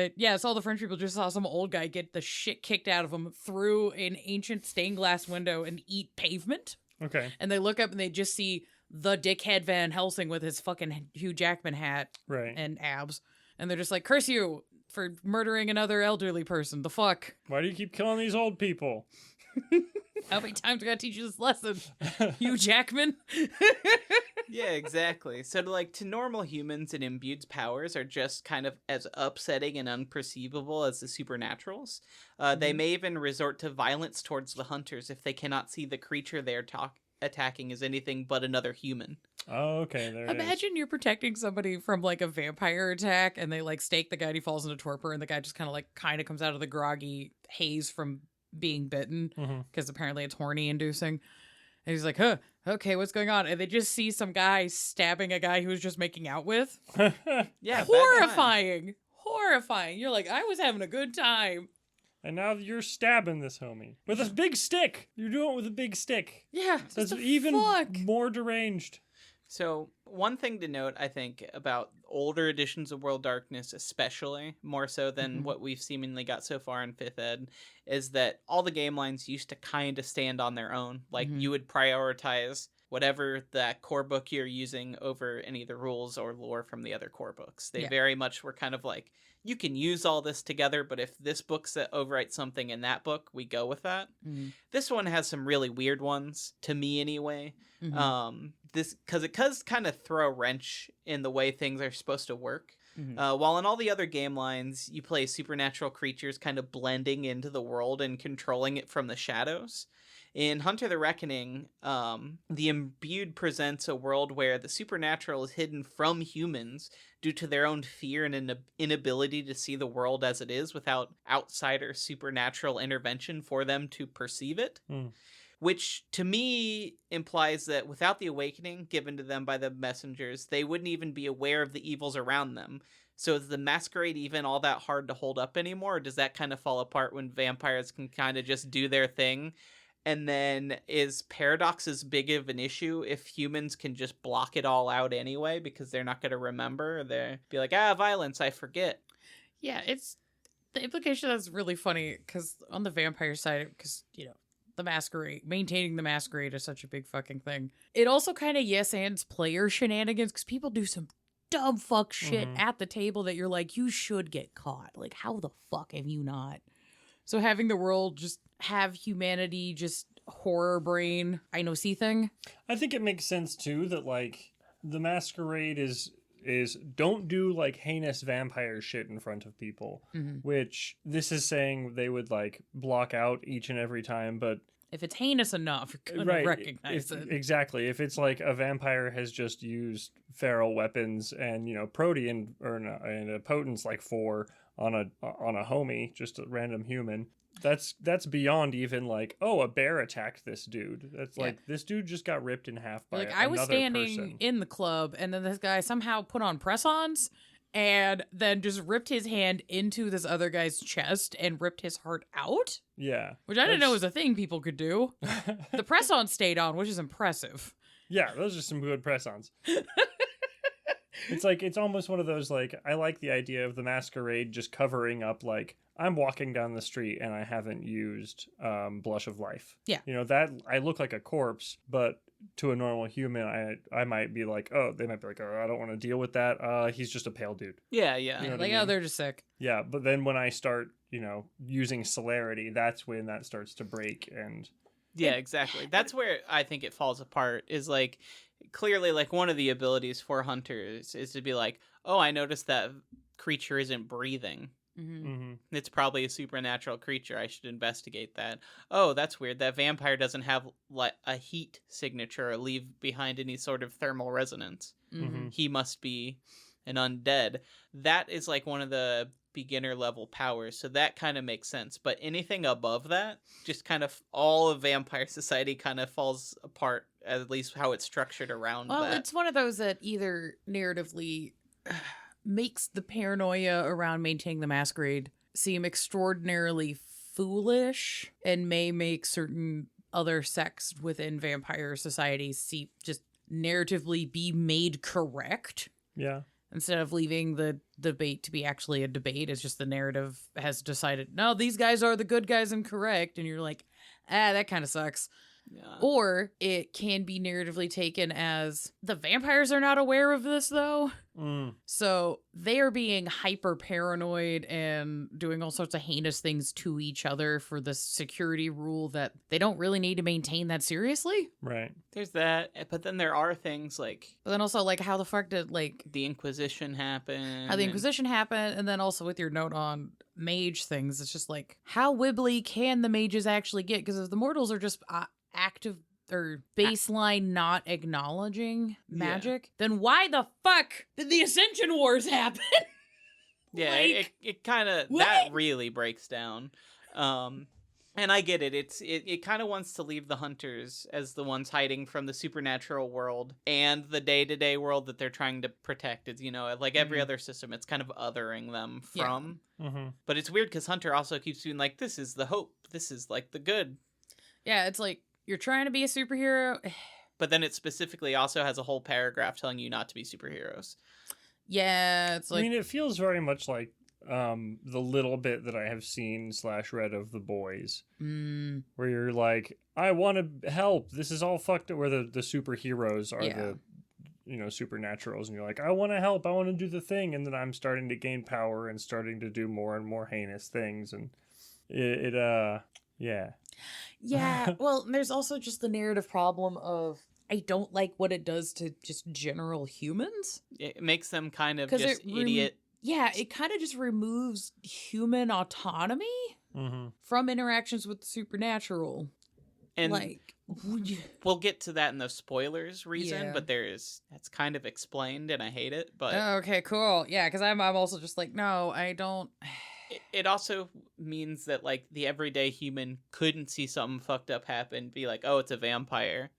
all the French people just saw some old guy get the shit kicked out of him through an ancient stained glass window and eat pavement. Okay. And they look up and they just see the dickhead Van Helsing with his fucking Hugh Jackman hat and abs. And they're just like, curse you for murdering another elderly person. The fuck? Why do you keep killing these old people? How many times I gotta teach you this lesson, Hugh Jackman? Yeah, exactly. So to normal humans, an imbued's powers are just kind of as upsetting and unperceivable as the supernaturals. They may even resort to violence towards the hunters if they cannot see the creature they're attacking as anything but another human. Oh, okay. There Imagine you're protecting somebody from like a vampire attack and they like stake the guy and he falls into torpor and the guy just kind of comes out of the groggy haze from being bitten because apparently it's horny inducing. And he's like, huh, okay, what's going on? And they just see some guy stabbing a guy he was just making out with. Yeah, horrifying. You're like, I was having a good time. And now you're stabbing this homie with a big stick. You're doing it with a big stick. Yeah. That's even more deranged. So one thing to note, I think, about older editions of World Darkness, especially, more so than what we've seemingly got so far in 5th Ed, is that all the game lines used to kind of stand on their own. Like, you would prioritize whatever that core book you're using over any of the rules or lore from the other core books. They very much were kind of like, you can use all this together, but if this book overwrites something in that book, we go with that. This one has some really weird ones, to me anyway. Because it does kind of throw a wrench in the way things are supposed to work. While in all the other game lines, you play supernatural creatures kind of blending into the world and controlling it from the shadows. In Hunter the Reckoning, the Imbued presents a world where the supernatural is hidden from humans due to their own fear and an inability to see the world as it is without outsider supernatural intervention for them to perceive it. which to me implies that without the awakening given to them by the messengers, they wouldn't even be aware of the evils around them. So is the masquerade even all that hard to hold up anymore, or does that kind of fall apart when vampires can kind of just do their thing? And then is paradox as big of an issue if humans can just block it all out anyway because they're not going to remember? They'll be like, violence, I forget. Yeah, it's the implication that's really funny because on the vampire side, because, the masquerade, maintaining the masquerade is such a big fucking thing. It also kind of yes-ands player shenanigans because people do some dumb fuck shit at the table that you're like, you should get caught. Like, how the fuck have you not? So having the world just have humanity just horror brain, I know see thing. I think it makes sense too that like the masquerade is don't do like heinous vampire shit in front of people, which this is saying they would like block out each and every time, but if it's heinous enough, you're gonna recognize it. Exactly. If it's like a vampire has just used feral weapons and protean and a potence like 4 on a homie, just a random human. That's beyond even like, a bear attacked this dude. That's like this dude just got ripped in half by another I was standing person. in the club, and then this guy somehow put on press-ons, and then just ripped his hand into this other guy's chest and ripped his heart out. Yeah, which I didn't know was a thing people could do. The press-on stayed on, which is impressive. Yeah, those are some good press-ons. It's like, it's almost one of those, like, I like the idea of the masquerade just covering up, like, I'm walking down the street and I haven't used Blush of Life. Yeah. That I look like a corpse, but to a normal human, I might be like, they might be like, I don't want to deal with that. He's just a pale dude. Yeah. They're just sick. Yeah, but then when I start, using celerity, that's when that starts to break and... Yeah, exactly. That's where I think it falls apart, is like, clearly, like, one of the abilities for hunters is to be like, I noticed that creature isn't breathing. It's probably a supernatural creature. I should investigate that. That's weird. That vampire doesn't have like a heat signature or leave behind any sort of thermal resonance. He must be an undead. That is like one of the beginner level powers, so that kind of makes sense. But anything above that, just kind of all of vampire society kind of falls apart, at least how it's structured around that. Well, it's one of those that either narratively makes the paranoia around maintaining the masquerade seem extraordinarily foolish and may make certain other sects within vampire society see just narratively be made correct. Yeah. Instead of leaving the debate to be actually a debate, it's just the narrative has decided, no, these guys are the good guys and correct. And you're like, that kind of sucks. Yeah. Or it can be narratively taken as the vampires are not aware of this, though. So they are being hyper paranoid and doing all sorts of heinous things to each other for the security rule that they don't really need to maintain that seriously. Right. There's that. But then there are things like... But then also, like, how the fuck did, like... The Inquisition happen. How the Inquisition happened, and then also with your note on mage things, it's just like, how wibbly can the mages actually get? Because if the mortals are just active or baseline not acknowledging magic, then why the fuck did the Ascension Wars happen? Yeah, like, it kind of, that really breaks down. And I get it. It kind of wants to leave the hunters as the ones hiding from the supernatural world and the day-to-day world that they're trying to protect. It's, like every other system, it's kind of othering them from. Yeah. But it's weird because Hunter also keeps being like, this is the hope. This is like the good. Yeah, it's like, you're trying to be a superhero. But then it specifically also has a whole paragraph telling you not to be superheroes. Yeah, it's like... I mean, it feels very much like the little bit that I have seen / read of The Boys. Where you're like, I want to help. This is all fucked up. Where the superheroes are the, supernaturals. And you're like, I want to help. I want to do the thing. And then I'm starting to gain power and starting to do more and more heinous things. And yeah. Yeah, well, there's also just the narrative problem of I don't like what it does to just general humans. It makes them kind of just idiot. Yeah, it kind of just removes human autonomy from interactions with the supernatural. And we'll get to that in the spoilers reason, but that's kind of explained and I hate it. But okay, cool. Yeah, because I'm also just like, no, I don't. It also means that, like, the everyday human couldn't see something fucked up happen, be like, oh, it's a vampire.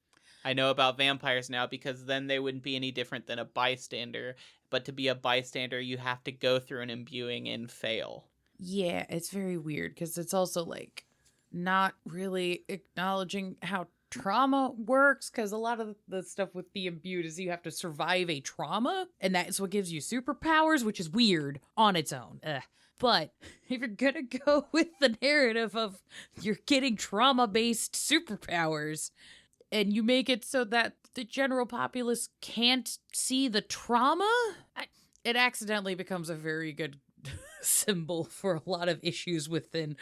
I know about vampires now, because then they wouldn't be any different than a bystander. But to be a bystander, you have to go through an imbuing and fail. Yeah, it's very weird because it's also like not really acknowledging how trauma works, because a lot of the stuff with the imbued is you have to survive a trauma, and that's what gives you superpowers, which is weird on its own. Ugh. But if you're gonna go with the narrative of you're getting trauma-based superpowers, and you make it so that the general populace can't see the trauma, it accidentally becomes a very good symbol for a lot of issues within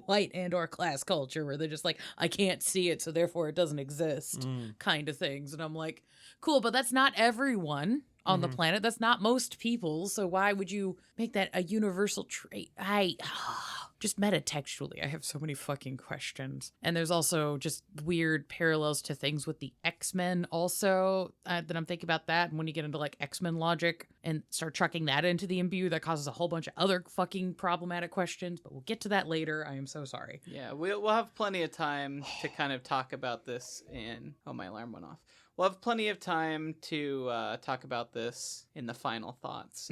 white and or class culture, where they're just like, I can't see it, so therefore it doesn't exist, kind of things. And I'm like, cool, but that's not everyone on the planet. That's not most people. So why would you make that a universal trait? Just metatextually, I have so many fucking questions. And there's also just weird parallels to things with the X-Men also, that I'm thinking about that. And when you get into like X-Men logic and start chucking that into the imbue, that causes a whole bunch of other fucking problematic questions. But we'll get to that later. I am so sorry. Yeah, we'll have plenty of time to kind of talk about this in... Oh, my alarm went off. We'll have plenty of time to talk about this in the final thoughts.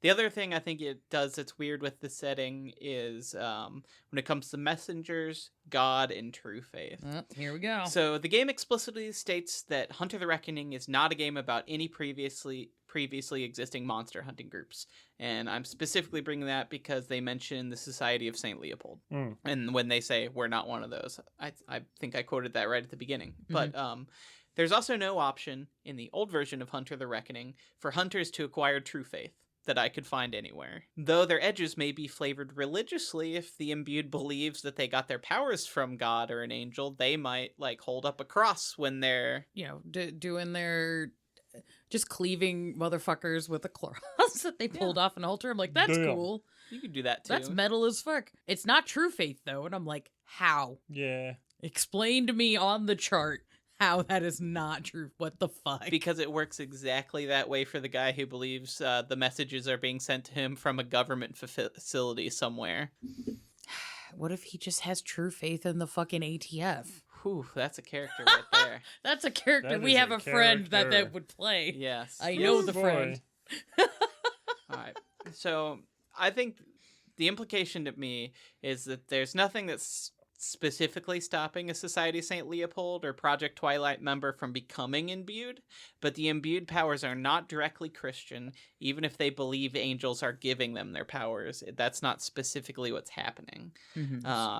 The other thing I think it does that's weird with the setting is when it comes to messengers, God, and true faith. Here we go. So the game explicitly states that Hunter the Reckoning is not a game about any previously existing monster hunting groups. And I'm specifically bringing that because they mention the Society of St. Leopold. And when they say, we're not one of those, I think I quoted that right at the beginning. But there's also no option in the old version of Hunter the Reckoning for hunters to acquire true faith that I could find anywhere. Though their edges may be flavored religiously, if the imbued believes that they got their powers from God or an angel, they might, like, hold up a cross when they're... You know, doing their... Just cleaving motherfuckers with a cross that they pulled off an altar. I'm like, that's cool. You could do that, too. That's metal as fuck. It's not true faith, though. And I'm like, how? Yeah. Explain to me on the chart how that is not true. What the fuck? Because it works exactly that way for the guy who believes the messages are being sent to him from a government facility somewhere. What if he just has true faith in the fucking ATF? Whew, that's a character right there. That's a character. That we is have a a friend that character. would play. Yes. I know the boy. friend. All right. So I think the implication to me is that there's nothing that's specifically stopping a Society of St. Leopold or Project Twilight member from becoming imbued, but the imbued powers are not directly Christian, even if they believe angels are giving them their powers. That's not specifically what's happening.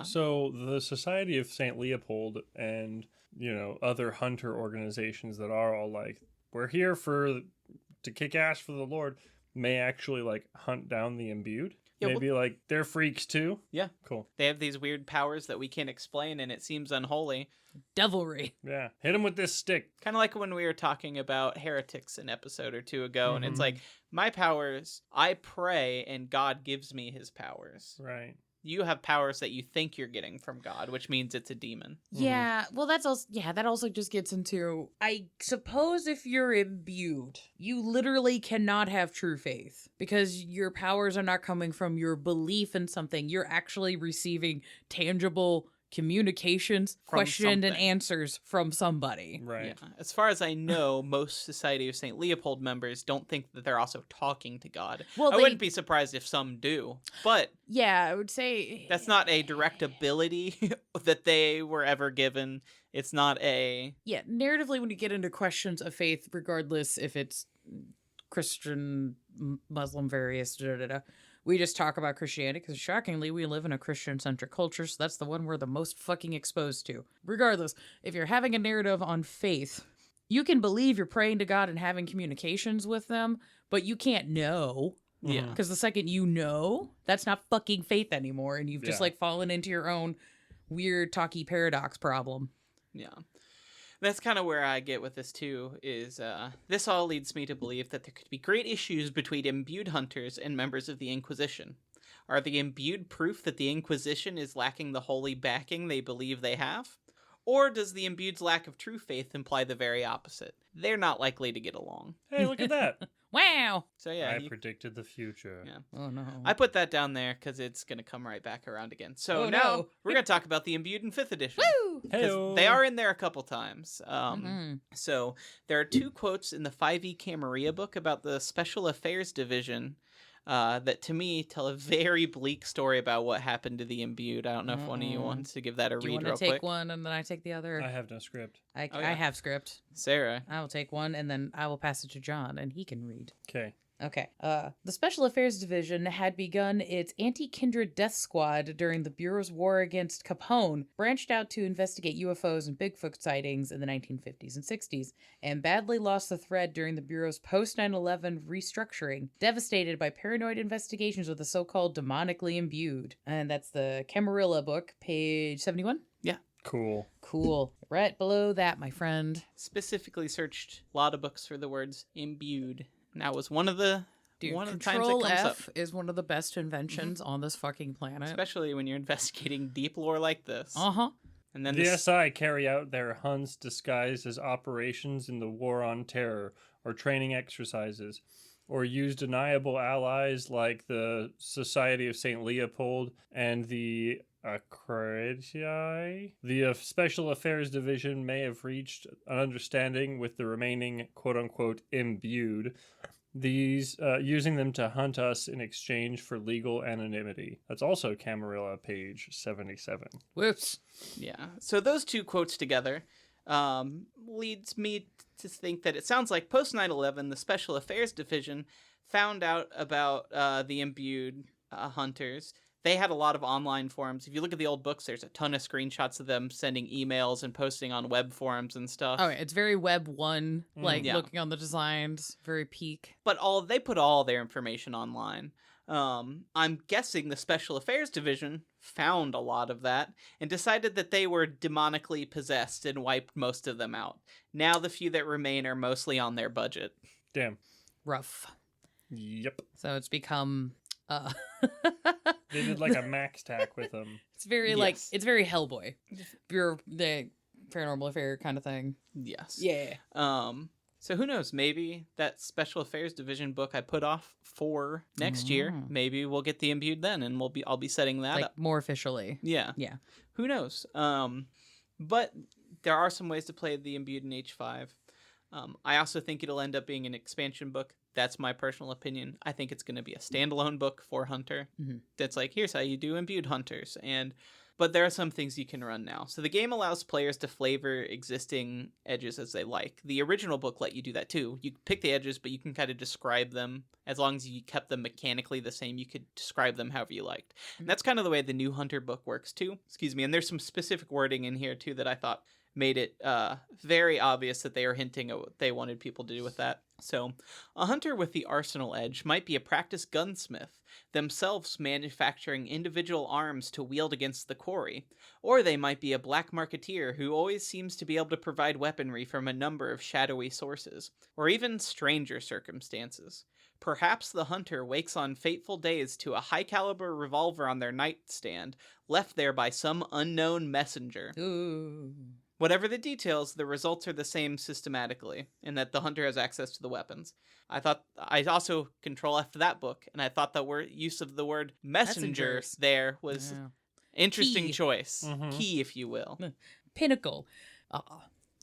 So the Society of St. Leopold and, you know, other hunter organizations that are all like, we're here to kick ass for the Lord, may actually, like, hunt down the imbued. Yeah, Maybe, like, they're freaks too? Yeah. Cool. They have these weird powers that we can't explain, and it seems unholy. Devilry. Yeah. Hit him with this stick. Kind of like when we were talking about heretics an episode or two ago, and it's like, my powers, I pray, and God gives me his powers. Right. You have powers that you think you're getting from God, which means it's a demon. Yeah, well, that's also, that also just gets into, I suppose if you're imbued, you literally cannot have true faith because your powers are not coming from your belief in something. You're actually receiving tangible communications, From questioned and something. answers from somebody. Right. Yeah. As far as I know, most Society of St. Leopold members don't think that they're also talking to God. Well, I wouldn't be surprised if some do, but Yeah, I would say that's not a direct ability that they were ever given. It's not a... Yeah, narratively, when you get into questions of faith, regardless if it's Christian, Muslim, various, we just talk about Christianity because, shockingly, we live in a Christian-centric culture, so that's the one we're the most fucking exposed to. Regardless, if you're having a narrative on faith, you can believe you're praying to God and having communications with them, but you can't know. Yeah. Because the second you know, that's not fucking faith anymore, and you've just, Yeah. like, fallen into your own weird talkie paradox problem. Yeah. That's kind of where I get with this too, is this all leads me to believe that there could be great issues between imbued hunters and members of the Inquisition. Are the imbued proof that the Inquisition is lacking the holy backing they believe they have? Or does the imbued's lack of true faith imply the very opposite? They're not likely to get along. Hey, look at that. Wow. So yeah, I predicted the future. Yeah. Oh no. I put that down there because it's going to come right back around again. So Oh, now no. we're going to talk about the Imbued in 5th edition. Woo! Because they are in there a couple times. Mhm. So there are 2 quotes in the 5e Camarilla book about the Special Affairs Division that to me tell a very bleak story about what happened to the Imbued. I don't know if one of you wants to give that a Do you read want to real take quick. one and then I take the other? I have no script. I yeah. have script. Sarah. I will take one and then I will pass it to John and he can read. Okay. Okay. The Special Affairs Division had begun its anti-kindred death squad during the Bureau's war against Capone, branched out to investigate UFOs and Bigfoot sightings in the 1950s and 60s, and badly lost the thread during the Bureau's post-9/11 restructuring, devastated by paranoid investigations of the so-called demonically imbued. And that's the Camarilla book, page 71. Yeah. Cool. Cool. Right below that, my friend. Specifically searched a lot of books for the words imbued. And that was one of the Dude, times it Control comes F up. is one of the best inventions on this fucking planet. Especially when you're investigating deep lore like this. Uh-huh. And then The this, SI carry out their hunts disguised as operations in the War on Terror or training exercises, or use deniable allies like the Society of St. Leopold and the Accreditai. The Special Affairs Division may have reached an understanding with the remaining quote-unquote imbued, these using them to hunt us in exchange for legal anonymity. That's also Camarilla, page 77. Whoops. yeah. So those 2 quotes together leads me to think that it sounds like post 9/11, the Special Affairs Division found out about the imbued hunters. They had a lot of online forums. If you look at the old books, there's a ton of screenshots of them sending emails and posting on web forums and stuff. Oh, it's very Web 1, like Yeah. looking on the designs, very peak. But they put all their information online. I'm guessing the Special Affairs Division found a lot of that and decided that they were demonically possessed and wiped most of them out. Now the few that remain are mostly on their budget. Damn. Rough. Yep. So it's become They did like a max tack with them. it's very like Yes. it's very Hellboy. Bureau the paranormal affair kind of thing. Yes. Yeah. So who knows? Maybe that Special Affairs Division book I put off for next year. Maybe we'll get the Imbued then, and I'll be setting that Like up. more officially. Yeah. Yeah. Who knows? But there are some ways to play the Imbued in H5. I also think it'll end up being an expansion book. That's my personal opinion. I think it's going to be a standalone book for Hunter. That's like, here's how you do Imbued Hunters. But there are some things you can run now. So the game allows players to flavor existing edges as they like. The original book let you do that too. You pick the edges, but you can kind of describe them. As long as you kept them mechanically the same, you could describe them however you liked. And that's kind of the way the new Hunter book works too. Excuse me. And there's some specific wording in here too that I thought made it very obvious that they are hinting at what they wanted people to do with that. So, a hunter with the arsenal edge might be a practiced gunsmith, themselves manufacturing individual arms to wield against the quarry. Or they might be a black marketeer who always seems to be able to provide weaponry from a number of shadowy sources, or even stranger circumstances. Perhaps the hunter wakes on fateful days to a high-caliber revolver on their nightstand, left there by some unknown messenger. Ooh. Whatever the details, the results are the same systematically, in that the hunter has access to the weapons. I also control F that book, and I thought the use of the word messenger Messengers. there was Yeah. interesting Key. choice. Mhm. Key, if you will. Pinnacle.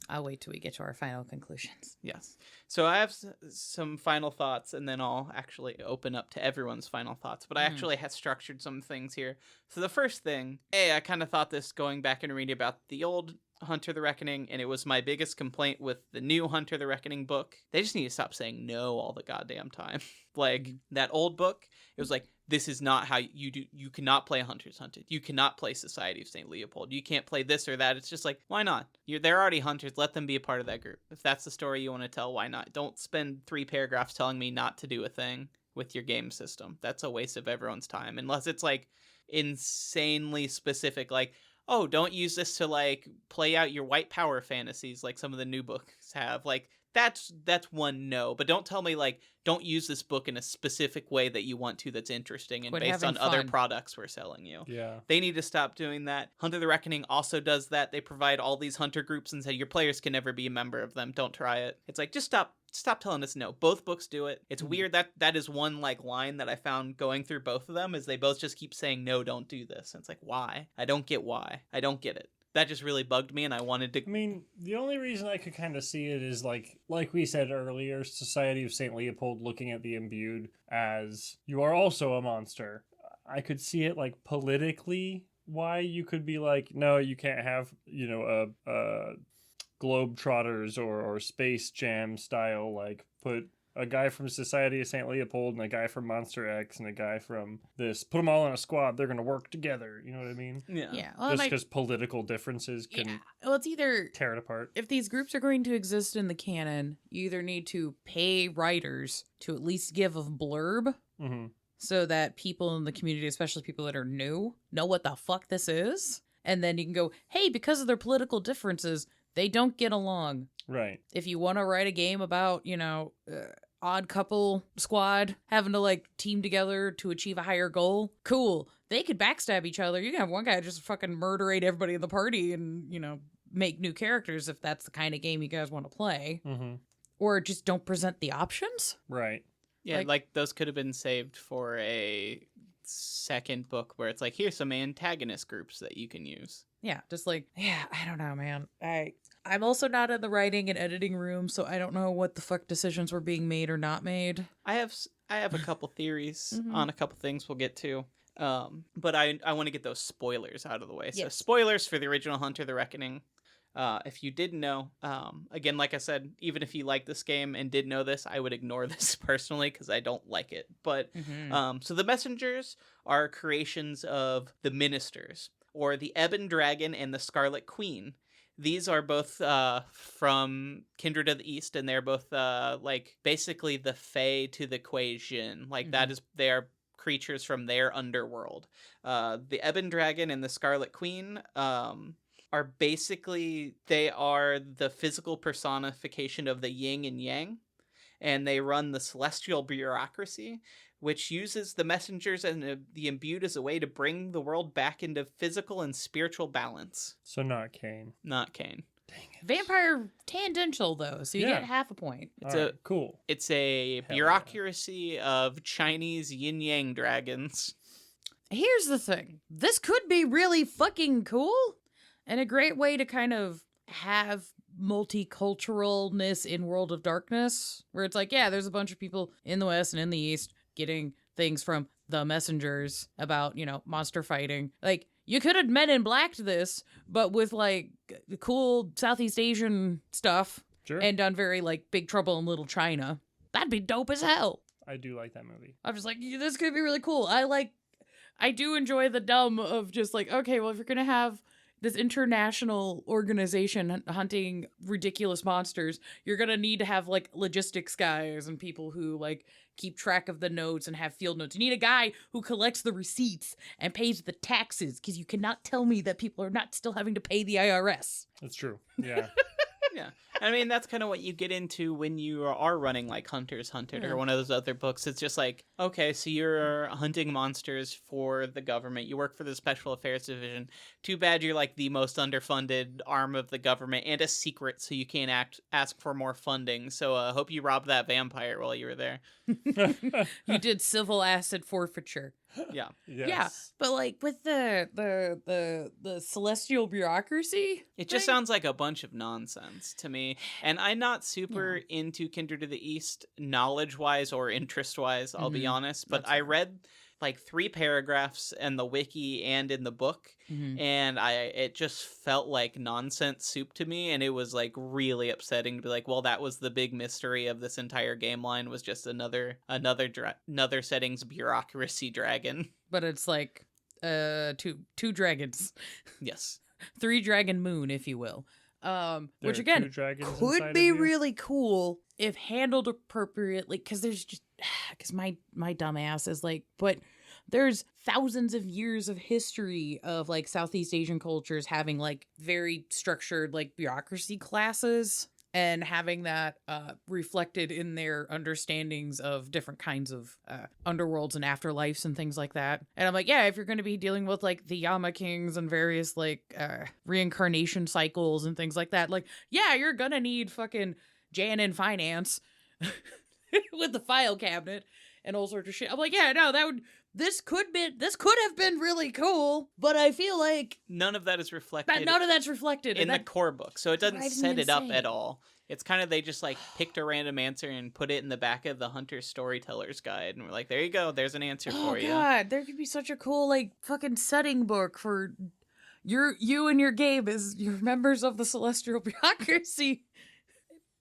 I'll wait till we get to our final conclusions. Yes. So I have some final thoughts, and then I'll actually open up to everyone's final thoughts. But I actually had structured some things here. So the first thing, I kind of thought this going back and reading about the old Hunter the Reckoning, and it was my biggest complaint with the new Hunter the Reckoning book. They just need to stop saying no all the goddamn time. Like, that old book, it was like, this is not how you do. You cannot play Hunters Hunted. You cannot play Society of St. Leopold. You can't play this or that. It's just like, why not? They're already hunters. Let them be a part of that group. If that's the story you want to tell, why not? Don't spend 3 paragraphs telling me not to do a thing with your game system. That's a waste of everyone's time. Unless it's like insanely specific, like, oh, don't use this to like play out your white power fantasies like some of the new books have. Like, that's one no. But don't tell me like, don't use this book in a specific way that you want to that's interesting and Quit based on having other fun. products we're selling you. Yeah. They need to stop doing that. Hunter the Reckoning also does that. They provide all these hunter groups and say your players can never be a member of them. Don't try it. It's like, just stop stop telling us no. Both books do it. It's weird that is one like line that I found going through both of them is they both just keep saying no, don't do this. And it's like, why? I don't get why. I don't get it. That just really bugged me, and I wanted to. I mean, the only reason I could kind of see it is like we said earlier, Society of Saint Leopold looking at the Imbued as you are also a monster. I could see it like politically why you could be like, no, you can't have, you know, a Globetrotters or Space Jam style, like put a guy from Society of St. Leopold and a guy from Monster X and a guy from this, put them all in a squad, they're going to work together. You know what I mean? Yeah. Well, just because political differences can well, it's either tear it apart. if these groups are going to exist in the canon, you either need to pay writers to at least give a blurb so that people in the community, especially people that are new, know what the fuck this is. And then you can go, hey, because of their political differences, they don't get along. Right. If you want to write a game about, you know, odd couple squad having to like team together to achieve a higher goal, cool. They could backstab each other. You can have one guy just fucking murderate everybody in the party and, you know, make new characters if that's the kind of game you guys want to play. Or just don't present the options. Right. Yeah, like those could have been saved for a second book where it's like, here's some antagonist groups that you can use. Yeah, just like, yeah, I don't know, man. I'm also not in the writing and editing room, so I don't know what the fuck decisions were being made or not made. I have a couple theories on a couple things we'll get to. But I want to get those spoilers out of the way. So Yes. spoilers for the original Hunter the Reckoning. If you didn't know, again, like I said, even if you like this game and did know this, I would ignore this personally because I don't like it. But so the messengers are creations of the ministers, or the Ebon Dragon and the Scarlet Queen. These are both from Kindred of the East, and they're both like basically the Fae to the Kuei Jin. Like that is, they are creatures from their underworld. The Ebon Dragon and the Scarlet Queen are basically, they are the physical personification of the yin and yang, and they run the celestial bureaucracy, which uses the messengers and the imbued as a way to bring the world back into physical and spiritual balance. So not Kane. Not Kane. Dang it. Vampire tangential, though, so you get half a point. It's cool. It's a Hell bureaucracy of Chinese yin-yang dragons. Here's the thing. This could be really fucking cool and a great way to kind of have multiculturalness in World of Darkness, where it's like, yeah, there's a bunch of people in the West and in the East getting things from the messengers about, you know, monster fighting. Like, you could have Men in Blacked this, but with, like, cool Southeast Asian stuff. Sure. And done very, like, Big Trouble in Little China. That'd be dope as hell. I do like that movie. I'm just like, this could be really cool. I do enjoy the dumb of just like, okay, well, if you're going to have this international organization hunting ridiculous monsters, you're going to need to have like logistics guys and people who like keep track of the notes and have field notes. You need a guy who collects the receipts and pays the taxes, because you cannot tell me that people are not still having to pay the IRS. That's true. Yeah. Yeah. I mean, that's kind of what you get into when you are running like Hunter's Hunted or one of those other books. It's just like, okay, so you're hunting monsters for the government. You work for the Special Affairs Division. Too bad you're like the most underfunded arm of the government and a secret, so you can't ask for more funding. So I hope you robbed that vampire while you were there. You did civil asset forfeiture. Yeah. Yes. Yeah, but like with the celestial bureaucracy, it just sounds like a bunch of nonsense to me. And I'm not super into Kindred of the East knowledge-wise or interest-wise, I'll be honest. But I read like 3 paragraphs in the wiki and in the book, and it just felt like nonsense soup to me, and it was like really upsetting to be like, well, that was the big mystery of this entire game line, was just another settings bureaucracy dragon. But it's like two dragons. Yes. 3 dragon moon, if you will. Which There are again 2 dragons could inside be of you? really cool if handled appropriately, because my dumb ass is like, but there's thousands of years of history of like Southeast Asian cultures having like very structured like bureaucracy classes and having that reflected in their understandings of different kinds of underworlds and afterlives and things like that. And I'm like, yeah, if you're going to be dealing with like the Yama Kings and various like reincarnation cycles and things like that, like, yeah, you're going to need fucking Jan in finance with the file cabinet and all sorts of shit. I'm like, yeah, no, this could have been really cool, but I feel like none of that is reflected. none of that's reflected in the core book, so it doesn't drives set me it up insane. at all. It's kind of they just like picked a random answer and put it in the back of the Hunter Storyteller's Guide, and we're like, there you go, there's an answer for you. Oh god, there could be such a cool like fucking setting book for you and your game as your members of the Celestial Bureaucracy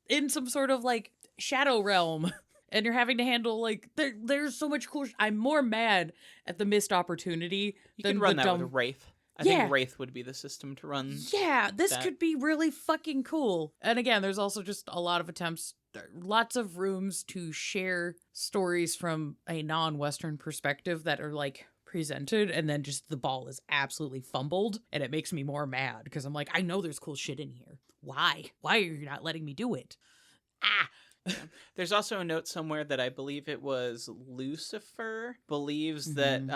in some sort of like shadow realm. And you're having to handle like there's so much cool. I'm more mad at the missed opportunity. You than could run the that dumb... with Wraith. I Yeah. think Wraith would be the system to run. Yeah, this that. could be really fucking cool. And again, there's also just a lot of attempts, lots of rooms to share stories from a non-Western perspective that are like presented, and then just the ball is absolutely fumbled, and it makes me more mad because I'm like, I know there's cool shit in here. Why? Why are you not letting me do it? Ah. Yeah. There's also a note somewhere that I believe it was Lucifer believes that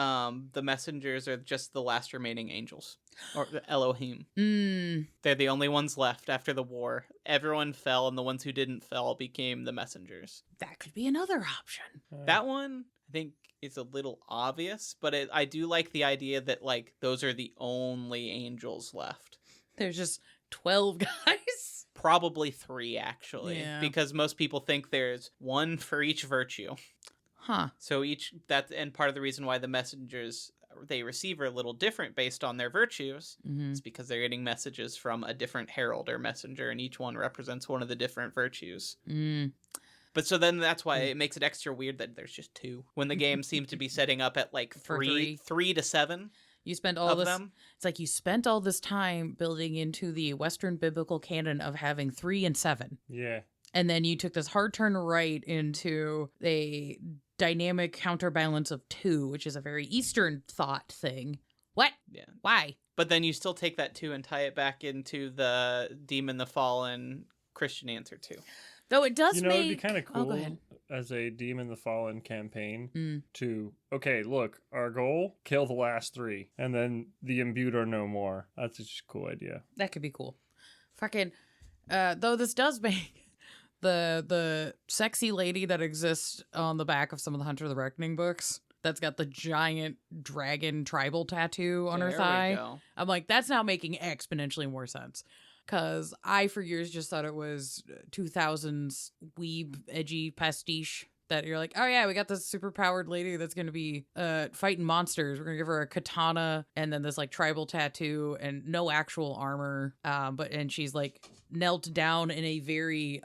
the messengers are just the last remaining angels, or the Elohim. They're the only ones left after the war. Everyone fell, and the ones who didn't fall became the messengers. That could be another option. That one, I think, is a little obvious, but I do like the idea that like those are the only angels left. There's just 12 guys. Probably 3, actually, Yeah. because most people think there's 1 for each virtue. Huh. So and part of the reason why the messengers they receive are a little different based on their virtues is because they're getting messages from a different herald or messenger, and each one represents one of the different virtues. But so then that's why it makes it extra weird that there's just 2 when the game seems to be setting up at like For 3 to 7. You spent all of this. them. It's like you spent all this time building into the Western biblical canon of having 3 and 7. Yeah. And then you took this hard turn right into a dynamic counterbalance of 2, which is a very Eastern thought thing. What? Yeah. Why? But then you still take that 2 and tie it back into the Demon the Fallen Christian answer too. Though it does It'd be make... kind of Oh, go cool ahead. as a Demon the Fallen campaign to, okay, look, our goal, kill the last 3, and then the Imbued are no more. That's just a cool idea. That could be cool. Fucking... though this does make... The sexy lady that exists on the back of some of the Hunter the Reckoning books that's got the giant dragon tribal tattoo on her There we thigh. go. I'm like, that's now making exponentially more sense. Because I, for years, just thought it was 2000s weeb, edgy pastiche. That you're like, oh yeah, we got this super powered lady that's going to be fighting monsters. We're going to give her a katana and then this like tribal tattoo and no actual armor. And she's like knelt down in a very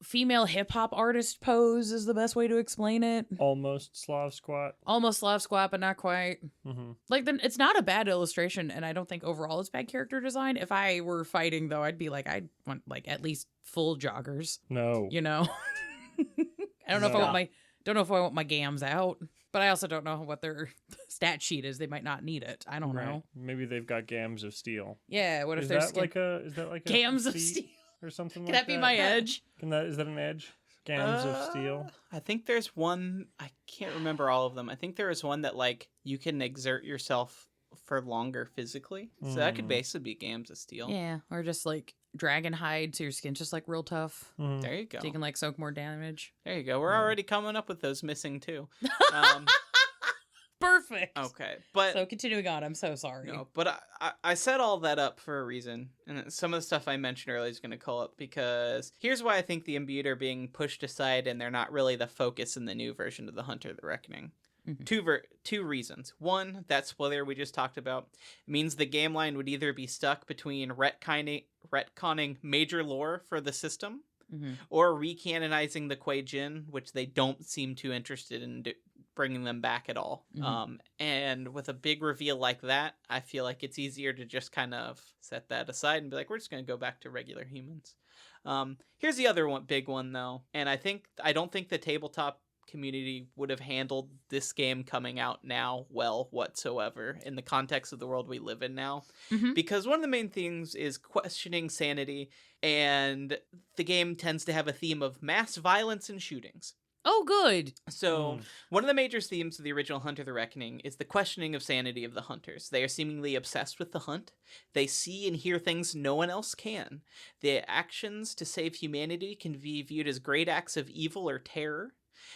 female hip hop artist pose is the best way to explain it. Almost Slav squat. Almost Slav squat, but not quite. Mm-hmm. Like, then it's not a bad illustration, and I don't think overall it's bad character design. If I were fighting, though, I'd be like, I'd want like at least full joggers. No. You know, I don't know if I No. want my gams out, but I also don't know what their stat sheet is. They might not need it. I don't know. Maybe they've got gams of steel. Yeah, what if Is there's that like a gams of feat steel? or something Can like that be my edge? Is that an edge? Gams of steel. I think there's one. I can't remember all of them. I think there is one that like you can exert yourself for longer physically. So that could basically be gams of steel. Yeah, or just like dragon hide, so your skin's just like real tough. Mhm. There you go. So you can like soak more damage. There you go. We're already coming up with those missing too. Perfect. Okay, but So continuing on, I'm so sorry. no, but I set all that up for a reason, and some of the stuff I mentioned earlier is going to call up because here's why I think the Imbued are being pushed aside and they're not really the focus in the new version of the Hunter the Reckoning. Mhm. Two reasons. One, that spoiler we just talked about means the game line would either be stuck between retconning major lore for the system or recanonizing the Kuei Jin, which they don't seem too interested in bringing them back at all. And with a big reveal like that, I feel like it's easier to just kind of set that aside and be like, we're just going to go back to regular humans. Here's the other big one though, and I don't think the tabletop community would have handled this game coming out now well whatsoever in the context of the world we live in now. Because one of the main things is questioning sanity, and the game tends to have a theme of mass violence and shootings. Oh, good. So, one of the major themes of the original Hunter the Reckoning is the questioning of sanity of the hunters. They are seemingly obsessed with the hunt. They see and hear things no one else can. Their actions to save humanity can be viewed as great acts of evil or terror.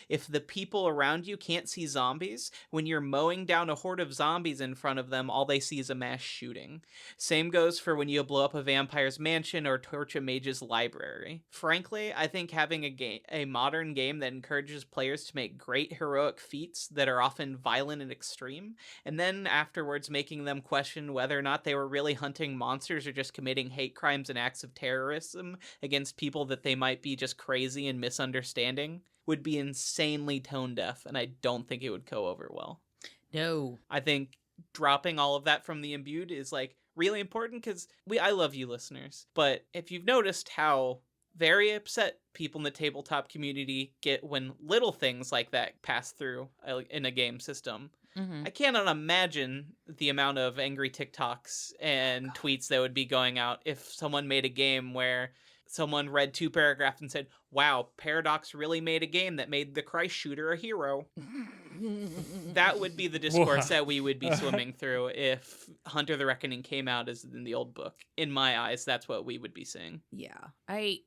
If the people around you can't see zombies, when you're mowing down a horde of zombies in front of them, all they see is a mass shooting. Same goes for when you blow up a vampire's mansion or torch a mage's library. Frankly, I think having a modern game that encourages players to make great heroic feats that are often violent and extreme, and then afterwards making them question whether or not they were really hunting monsters or just committing hate crimes and acts of terrorism against people that they might be just crazy and misunderstanding, would be insanely tone deaf, and I don't think it would go over well. No. I think dropping all of that from the Imbued is like really important because I love you listeners, but if you've noticed how very upset people in the tabletop community get when little things like that pass through in a game system, I cannot imagine the amount of angry TikToks and tweets that would be going out if someone made a game where someone read 2 paragraphs and said, wow, Paradox really made a game that made the Christ shooter a hero. That would be the discourse that we would be swimming through if Hunter the Reckoning came out as in the old book. In my eyes, that's what we would be seeing. Yeah. I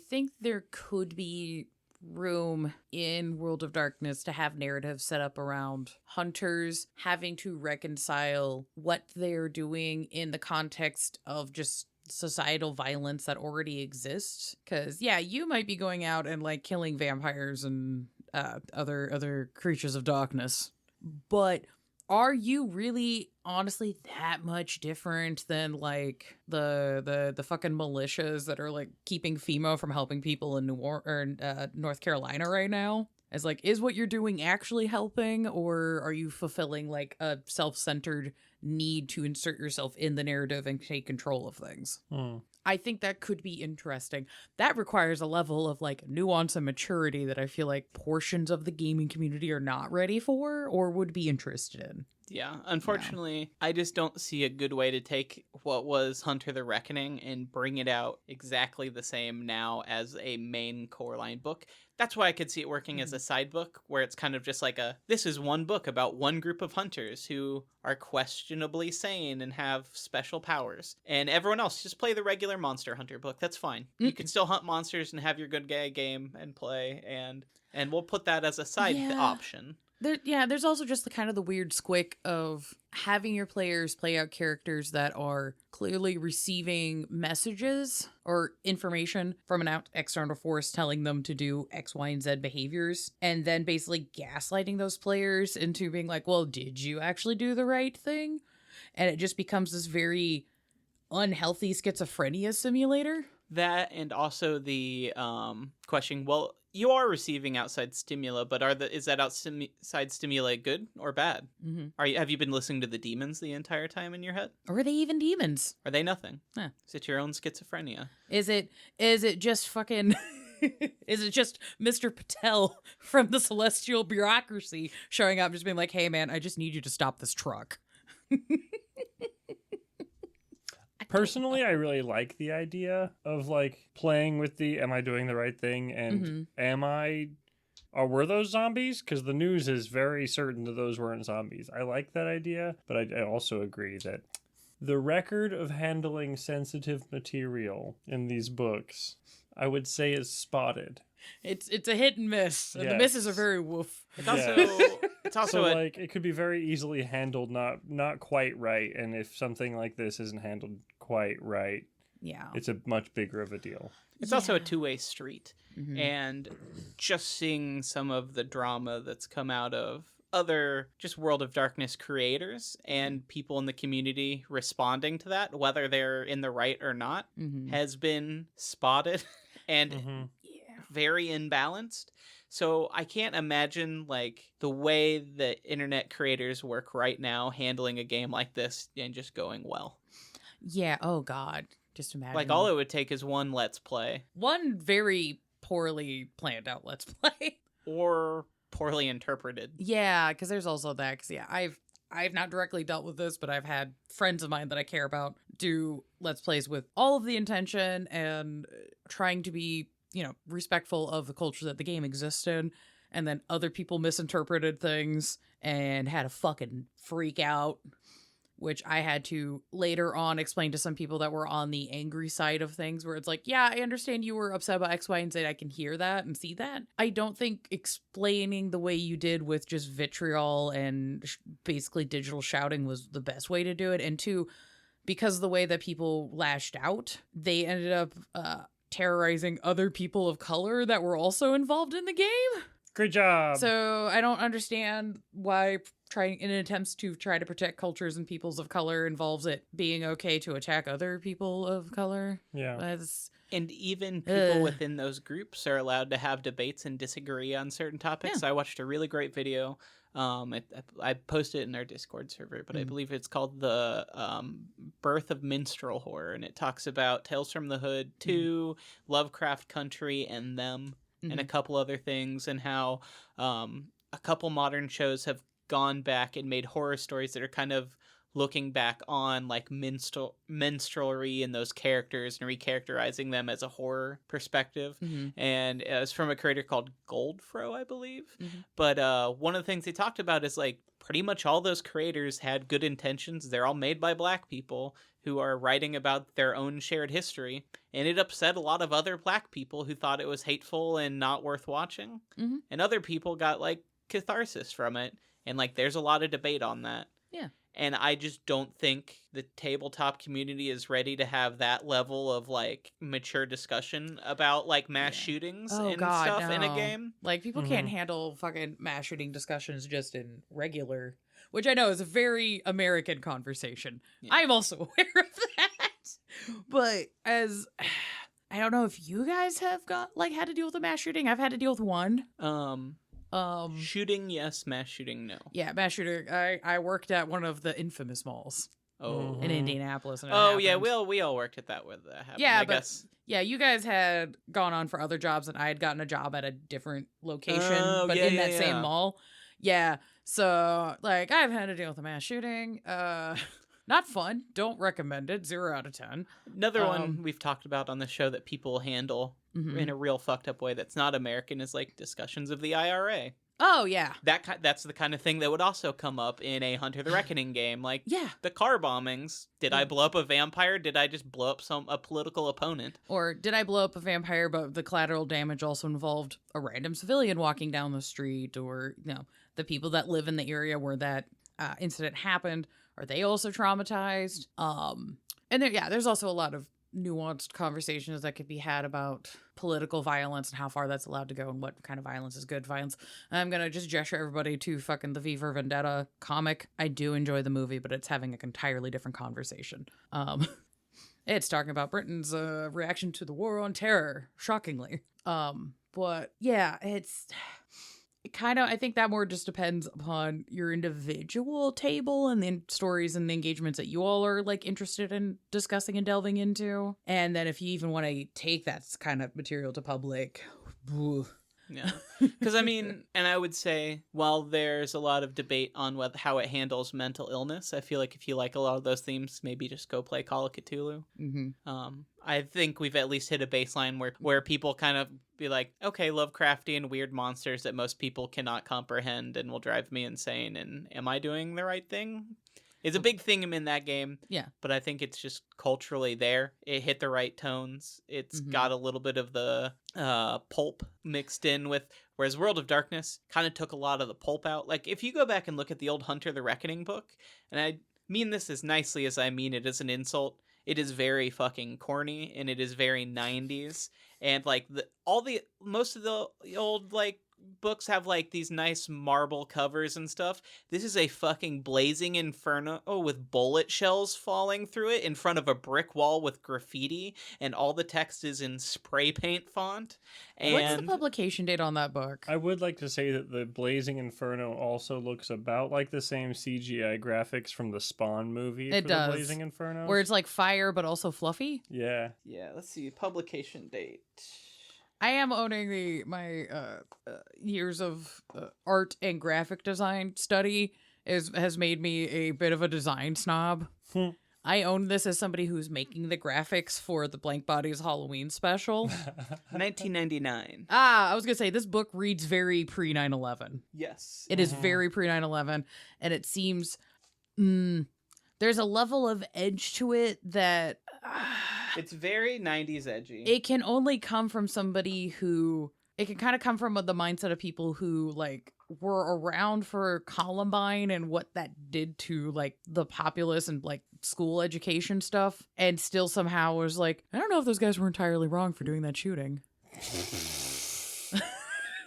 think there could be room in World of Darkness to have narratives set up around hunters having to reconcile what they're doing in the context of just societal violence that already exists. Because yeah, you might be going out and like killing vampires and other creatures of darkness, but are you really honestly that much different than like the fucking militias that are like keeping FEMA from helping people in North Carolina right now? As like, is what you're doing actually helping, or are you fulfilling like a self-centered need to insert yourself in the narrative and take control of things? I think that could be interesting. That requires a level of like nuance and maturity that I feel like portions of the gaming community are not ready for or would be interested in. Yeah, unfortunately, I just don't see a good way to take what was Hunter the Reckoning and bring it out exactly the same now as a main core line book. That's why I could see it working as a side book, where it's kind of just like this is one book about one group of hunters who are questionably sane and have special powers. And everyone else, just play the regular Monster Hunter book. That's fine. You can still hunt monsters and have your good guy game and play, and we'll put that as a side option. There's also just the kind of the weird squick of having your players play out characters that are clearly receiving messages or information from an external force telling them to do X, Y, and Z behaviors, and then basically gaslighting those players into being like, well, did you actually do the right thing? And it just becomes this very unhealthy schizophrenia simulator. That, and also the question, well, you are receiving outside stimuli, but is that outside stimuli good or bad? Have you been listening to the demons the entire time in your head? Or are they even demons? Are they nothing? Is it your own schizophrenia? Is it just fucking... Is it just Mr. Patel from the celestial bureaucracy showing up just being like, hey man, I just need you to stop this truck? Personally, I really like the idea of like playing with the am I doing the right thing and were those zombies? Because the news is very certain that those weren't zombies. I like that idea, but I also agree that the record of handling sensitive material in these books, I would say, is spotted. It's a hit and miss, and the misses are very woof. It's also like it could be very easily handled not quite right, and if something like this isn't handled quite right, it's a much bigger of a deal. It's also a two-way street, and just seeing some of the drama that's come out of other just World of Darkness creators and people in the community responding to that, whether they're in the right or not, has been spotted and very imbalanced. So I can't imagine like the way that internet creators work right now handling a game like this and just going well. Yeah, oh god. Just imagine. Like all it would take is one Let's Play. One very poorly planned out Let's Play. Or poorly interpreted. Yeah, because there's also that. Because I've not directly dealt with this, but I've had friends of mine that I care about do Let's Plays with all of the intention and trying to be, respectful of the culture that the game exists in. and then other people misinterpreted things and had a fucking freak out, which I had to later on explain to some people that were on the angry side of things, where it's like, yeah, I understand you were upset about X, Y, and Z. I can hear that and see that. I don't think explaining the way you did with just vitriol and basically digital shouting was the best way to do it. And two, because of the way that people lashed out, they ended up terrorizing other people of color that were also involved in the game. Great job. So I don't understand why trying in attempts to try to protect cultures and peoples of color involves it being okay to attack other people of color. Yeah. And even people within those groups are allowed to have debates and disagree on certain topics. I watched a really great video. I posted it in our Discord server, but I believe it's called the Birth of Minstrel Horror, and it talks about Tales from the Hood 2, Lovecraft Country, and Them, and a couple other things, and how a couple modern shows have gone back and made horror stories that are kind of looking back on like minstrelry and those characters and recharacterizing them as a horror perspective. And it was from a creator called Goldfro, I believe. But one of the things they talked about is like pretty much all those creators had good intentions. They're all made by Black people who are writing about their own shared history, and it upset a lot of other Black people who thought it was hateful and not worth watching. And other people got like catharsis from it, and like there's a lot of debate on that. And I just don't think the tabletop community is ready to have that level of like mature discussion about like mass shootings and stuff in a game. Like people can't handle fucking mass shooting discussions just in regular, which I know is a very American conversation. I'm also aware of that. But as I don't know if you guys have got like had to deal with a mass shooting. I've had to deal with one. Shooting, yes. Mass shooting, no. Yeah, mass shooting. I worked at one of the infamous malls. In Indianapolis. And yeah, we all worked at that with that happened. Yeah, yeah, you guys had gone on for other jobs, and I had gotten a job at a different location, but in that same mall. Yeah, so like I've had to deal with a mass shooting. Not fun. Don't recommend it. 0 out of 10. Another one we've talked about on the show that people handle in a real fucked up way that's not American is like discussions of the IRA. Oh, yeah. That's the kind of thing that would also come up in a Hunter the Reckoning game. Like, the car bombings. Did I blow up a vampire? Did I just blow up a political opponent? Or did I blow up a vampire, but the collateral damage also involved a random civilian walking down the street? Or, the people that live in the area where that incident happened, are they also traumatized? And there's also a lot of nuanced conversations that could be had about political violence and how far that's allowed to go and what kind of violence is good violence. I'm gonna just gesture everybody to fucking the V for Vendetta comic. I do enjoy the movie, but it's having an entirely different conversation. It's talking about Britain's reaction to the war on terror, shockingly. But yeah, I think that more just depends upon your individual table and the stories and the engagements that you all are like interested in discussing and delving into. And then if you even want to take that kind of material to public, yeah. Because I mean, and I would say, while there's a lot of debate on how it handles mental illness, I feel like if you like a lot of those themes, maybe just go play Call of Cthulhu. I think we've at least hit a baseline where people kind of be like, okay, Lovecraftian weird monsters that most people cannot comprehend and will drive me insane, and am I doing the right thing? It's a big thing in that game. Yeah. But I think it's just culturally there. It hit the right tones. It's got a little bit of the pulp mixed in with, whereas World of Darkness kind of took a lot of the pulp out. Like, if you go back and look at the old Hunter the Reckoning book, and I mean this as nicely as I mean it as an insult, it is very fucking corny, and it is very 90s. And, like, most of the old, like, books have like these nice marble covers and stuff. This is a fucking blazing inferno with bullet shells falling through it in front of a brick wall with graffiti, and all the text is in spray paint font. And what's the publication date on that book? I would like to say that the blazing inferno also looks about like the same CGI graphics from the Spawn movie. It does. The blazing inferno, where it's like fire but also fluffy. Yeah. Let's see, publication date. I am owning my years of art and graphic design study has made me a bit of a design snob. I own this as somebody who's making the graphics for the Blank Bodies Halloween special. 1999. I was going to say, this book reads very pre 9/11. Yes. It is very pre 9/11, and it seems there's a level of edge to it that It's very 90s edgy. it can only come from somebody who, it can kind of come from the mindset of people who like were around for Columbine and what that did to like the populace and like school education stuff, and still somehow was like, I don't know if those guys were entirely wrong for doing that shooting.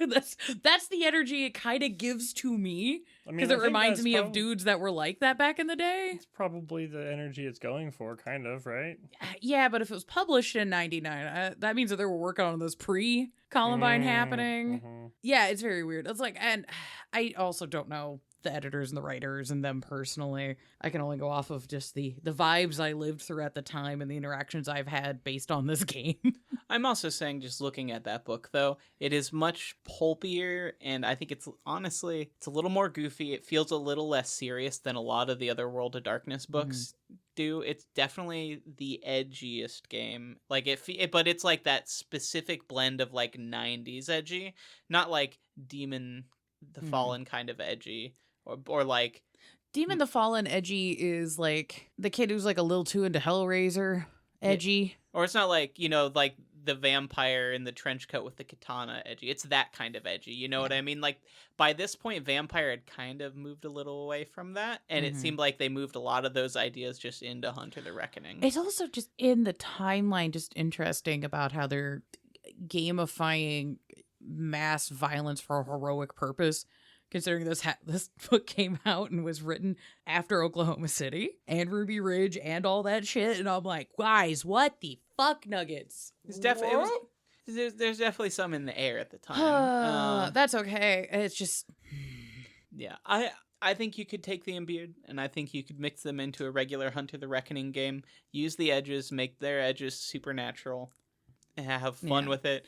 That's the energy it kind of gives to me, because it reminds me of dudes that were like that back in the day. It's probably the energy it's going for, kind of, right? Yeah, but if it was published in 99, that means that they were working on this pre-Columbine happening. Yeah, it's very weird. It's like, and I also don't know the editors and the writers and them personally. I can only go off of just the vibes I lived through at the time and the interactions I've had based on this game. I'm also saying, just looking at that book, though, it is much pulpier, and I think it's honestly, it's a little more goofy. It feels a little less serious than a lot of the other World of Darkness books do. It's definitely the edgiest game. Like but it's like that specific blend of like 90s edgy, not like Demon the Fallen kind of edgy, or like Demon the Fallen edgy is like the kid who's like a little too into Hellraiser edgy. Or it's not like, you know, like the vampire in the trench coat with the katana edgy. It's that kind of edgy. You know what I mean? Like by this point, Vampire had kind of moved a little away from that. And it seemed like they moved a lot of those ideas just into Hunter the Reckoning. It's also just in the timeline, just interesting about how they're gamifying mass violence for a heroic purpose. Considering this book came out and was written after Oklahoma City and Ruby Ridge and all that shit, and I'm like, guys, what the fuck, Nuggets? There's definitely some in the air at the time. That's okay. It's just, yeah, I think you could take the Imbued, and I think you could mix them into a regular Hunter the Reckoning game. Use the edges, make their edges supernatural, and have fun with it.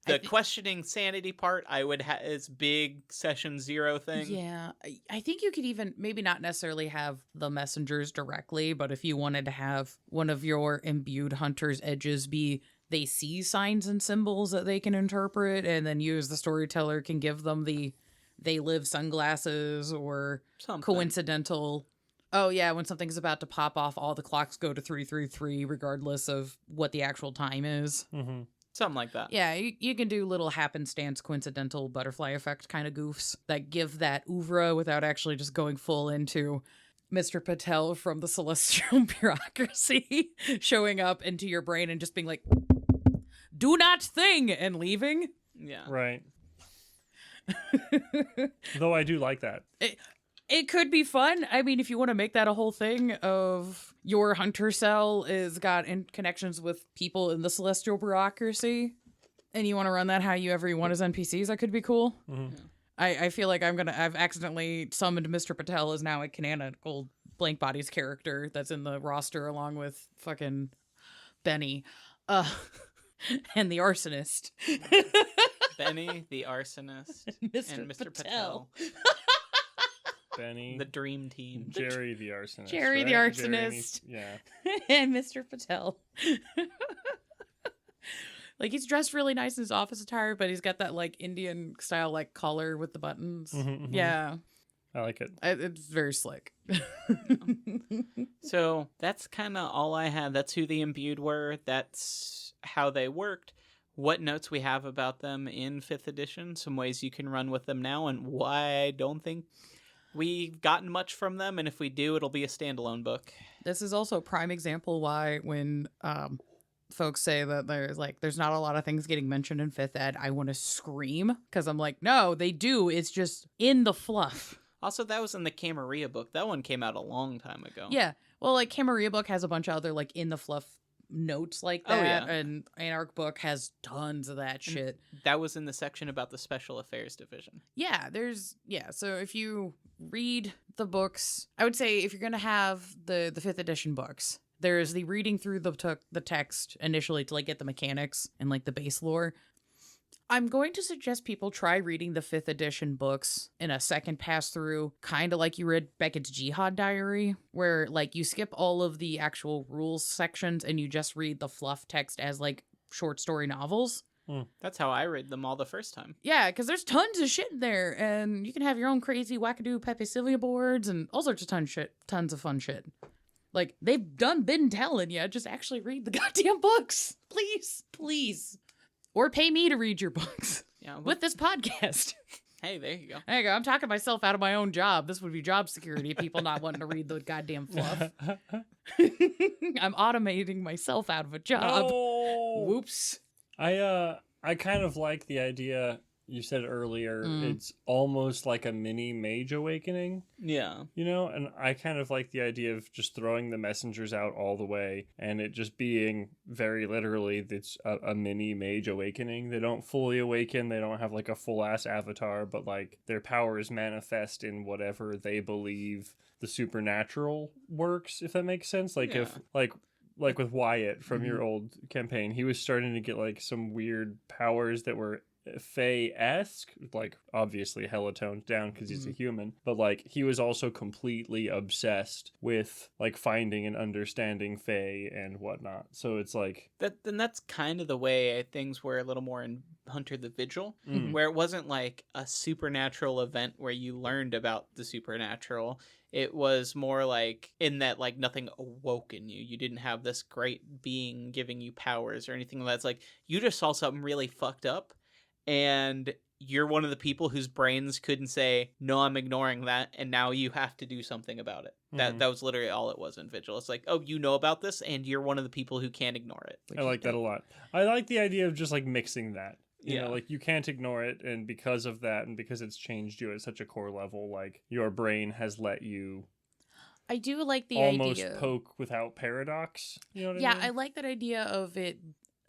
The questioning sanity part, I would is big session 0 thing. Yeah, I think you could even maybe not necessarily have the messengers directly, but if you wanted to have one of your imbued hunters' edges be they see signs and symbols that they can interpret, and then you as the storyteller can give them the they live sunglasses or something coincidental. Oh yeah, when something's about to pop off, all the clocks go to 333 regardless of what the actual time is. Mm-hmm. Something like that. Yeah, you can do little happenstance, coincidental butterfly effect kind of goofs that give that oeuvre without actually just going full into Mr. Patel from the Celestial Bureaucracy showing up into your brain and just being like, do not thing, and leaving. Yeah. Right. Though I do like that. It could be fun. I mean, if you want to make that a whole thing of your hunter cell is got in connections with people in the Celestial Bureaucracy, and you want to run that however you want as NPCs, that could be cool. Mm-hmm. I feel like I've accidentally summoned Mr. Patel as now a canonical Blank Bodies character that's in the roster along with fucking Benny, and the arsonist. Benny, the arsonist, and Mr. Patel. Benny, the dream team. Jerry the arsonist. Jerry the arsonist. And Mr. Patel. Like, he's dressed really nice in his office attire, but he's got that like Indian style like collar with the buttons. Mm-hmm. Yeah, I like it. It's very slick. So that's kind of all I had. That's who the Imbued were. That's how they worked. What notes we have about them in 5th edition. Some ways you can run with them now, and why I don't think we've gotten much from them, and if we do, it'll be a standalone book. This is also a prime example why when folks say that there's not a lot of things getting mentioned in 5th ed, I want to scream, because I'm like, no, they do. It's just in the fluff. Also, that was in the Camarilla book. That one came out a long time ago. Yeah. Well, like, Camarilla book has a bunch of other, like, in the fluff notes like that. Oh, yeah. And Anarch book has tons of that shit. That was in the section about the Special Affairs Division. Yeah, so if you read the books, I would say if you're going to have the 5th edition books, there's the reading through the text initially to, like, get the mechanics and, like, the base lore. I'm going to suggest people try reading the 5th edition books in a second pass through, kind of like you read Beckett's Jihad Diary, where like you skip all of the actual rules sections and you just read the fluff text as like short story novels. That's how I read them all the first time. Yeah, because there's tons of shit in there, and you can have your own crazy wackadoo Pepe Sylvia boards and all sorts of tons of fun shit. Like, they've been telling you, just actually read the goddamn books. Please. Or pay me to read your books. Yeah, with this podcast. Hey, there you go. There you go. I'm talking myself out of my own job. This would be job security, people not wanting to read the goddamn fluff. I'm automating myself out of a job. No! Whoops. I kind of like the idea you said earlier. It's almost like a mini mage awakening. Yeah. You know, and I kind of like the idea of just throwing the messengers out all the way and it just being very literally that's a mini mage awakening. They don't fully awaken. They don't have like a full ass avatar, but like their powers manifest in whatever they believe the supernatural works, if that makes sense. Like if like with Wyatt from your old campaign, he was starting to get like some weird powers that were Fae-esque, like obviously hella toned down because he's a human, but like he was also completely obsessed with like finding and understanding Fae and whatnot. So it's like that's kind of the way things were a little more in Hunter the Vigil, where it wasn't like a supernatural event where you learned about the supernatural. It was more like in that like nothing awoke in you. You didn't have this great being giving you powers or anything like that. It's like you just saw something really fucked up and you're one of the people whose brains couldn't say, no, I'm ignoring that, and now you have to do something about it. That was literally all it was in Vigil. It's like, oh, you know about this, and you're one of the people who can't ignore it. I like that a lot. I like the idea of just like mixing that. You Yeah. know, like you can't ignore it, and because of that, and because it's changed you at such a core level, like your brain has let you I do like the almost idea. poke without paradox. You know what Yeah, I mean? I like that idea of it,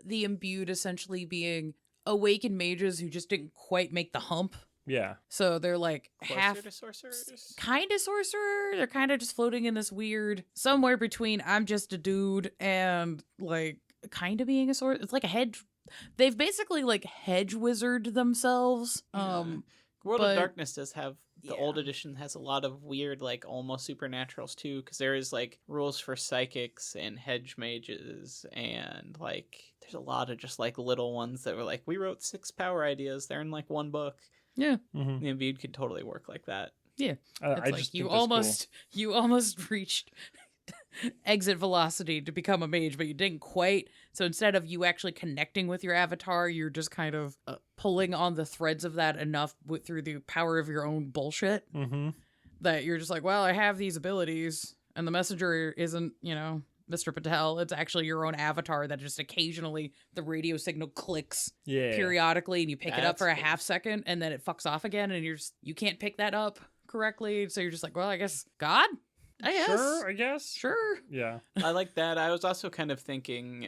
the imbued essentially being awakened mages who just didn't quite make the hump. Yeah. So they're like Closer half to sorcerers? kind of sorcerer. They're kind of just floating in this weird somewhere between I'm just a dude and like kind of being a sorcerer. It's like a hedge. They've basically like hedge wizard themselves. World but- of Darkness does have the Yeah. old edition has a lot of weird, like almost supernaturals too, because there is like rules for psychics and hedge mages, and like there's a lot of just like little ones that were like, we wrote 6 power ideas. They're in like one book. Yeah. Mm-hmm. The Imbued could totally work like that. It's I like just you think that's almost you almost reached exit velocity to become a mage, but you didn't quite. So instead of you actually connecting with your avatar, you're just kind of pulling on the threads of that enough through the power of your own bullshit cool. Mm-hmm. that you're just like, well, I have these abilities, and the messenger isn't, Mr. Patel. It's actually your own avatar that just occasionally the radio signal clicks Yeah. periodically, and you pick it up That's for a cool. half second, and then it fucks off again, and you can't pick that up correctly. So you're just like, well, I guess God. I guess. Sure, I guess. Sure. Yeah. I like that. I was also kind of thinking,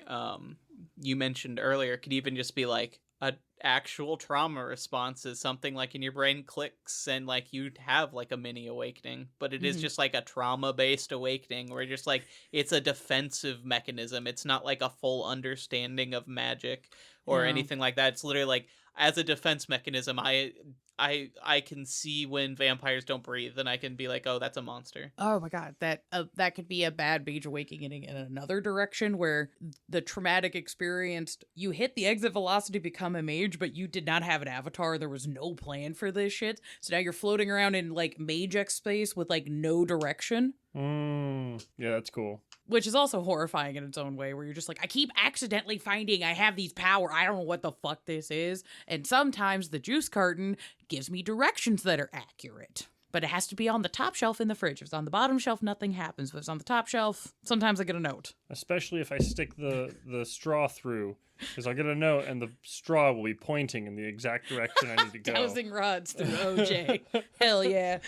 you mentioned earlier, it could even just be like a actual trauma response is something like in your brain clicks and like you have like a mini awakening, but it is just like a trauma based awakening where just like it's a defensive mechanism. It's not like a full understanding of magic or Yeah. anything like that. It's literally like as a defense mechanism, I can see when vampires don't breathe, and I can be like, oh, that's a monster. Oh my god, that could be a bad mage awakening in another direction where the traumatic experience, you hit the exit velocity to become a mage, but you did not have an avatar. There was no plan for this shit. So now you're floating around in like mage X space with like no direction. Yeah, that's cool. Which is also horrifying in its own way, where you're just like, I keep accidentally finding I have these power. I don't know what the fuck this is. And sometimes the juice carton gives me directions that are accurate. But it has to be on the top shelf in the fridge. If it's on the bottom shelf, nothing happens. If it's on the top shelf, sometimes I get a note. Especially if I stick the straw through, because I'll get a note and the straw will be pointing in the exact direction I need to go. Dowsing rods through OJ. Hell yeah.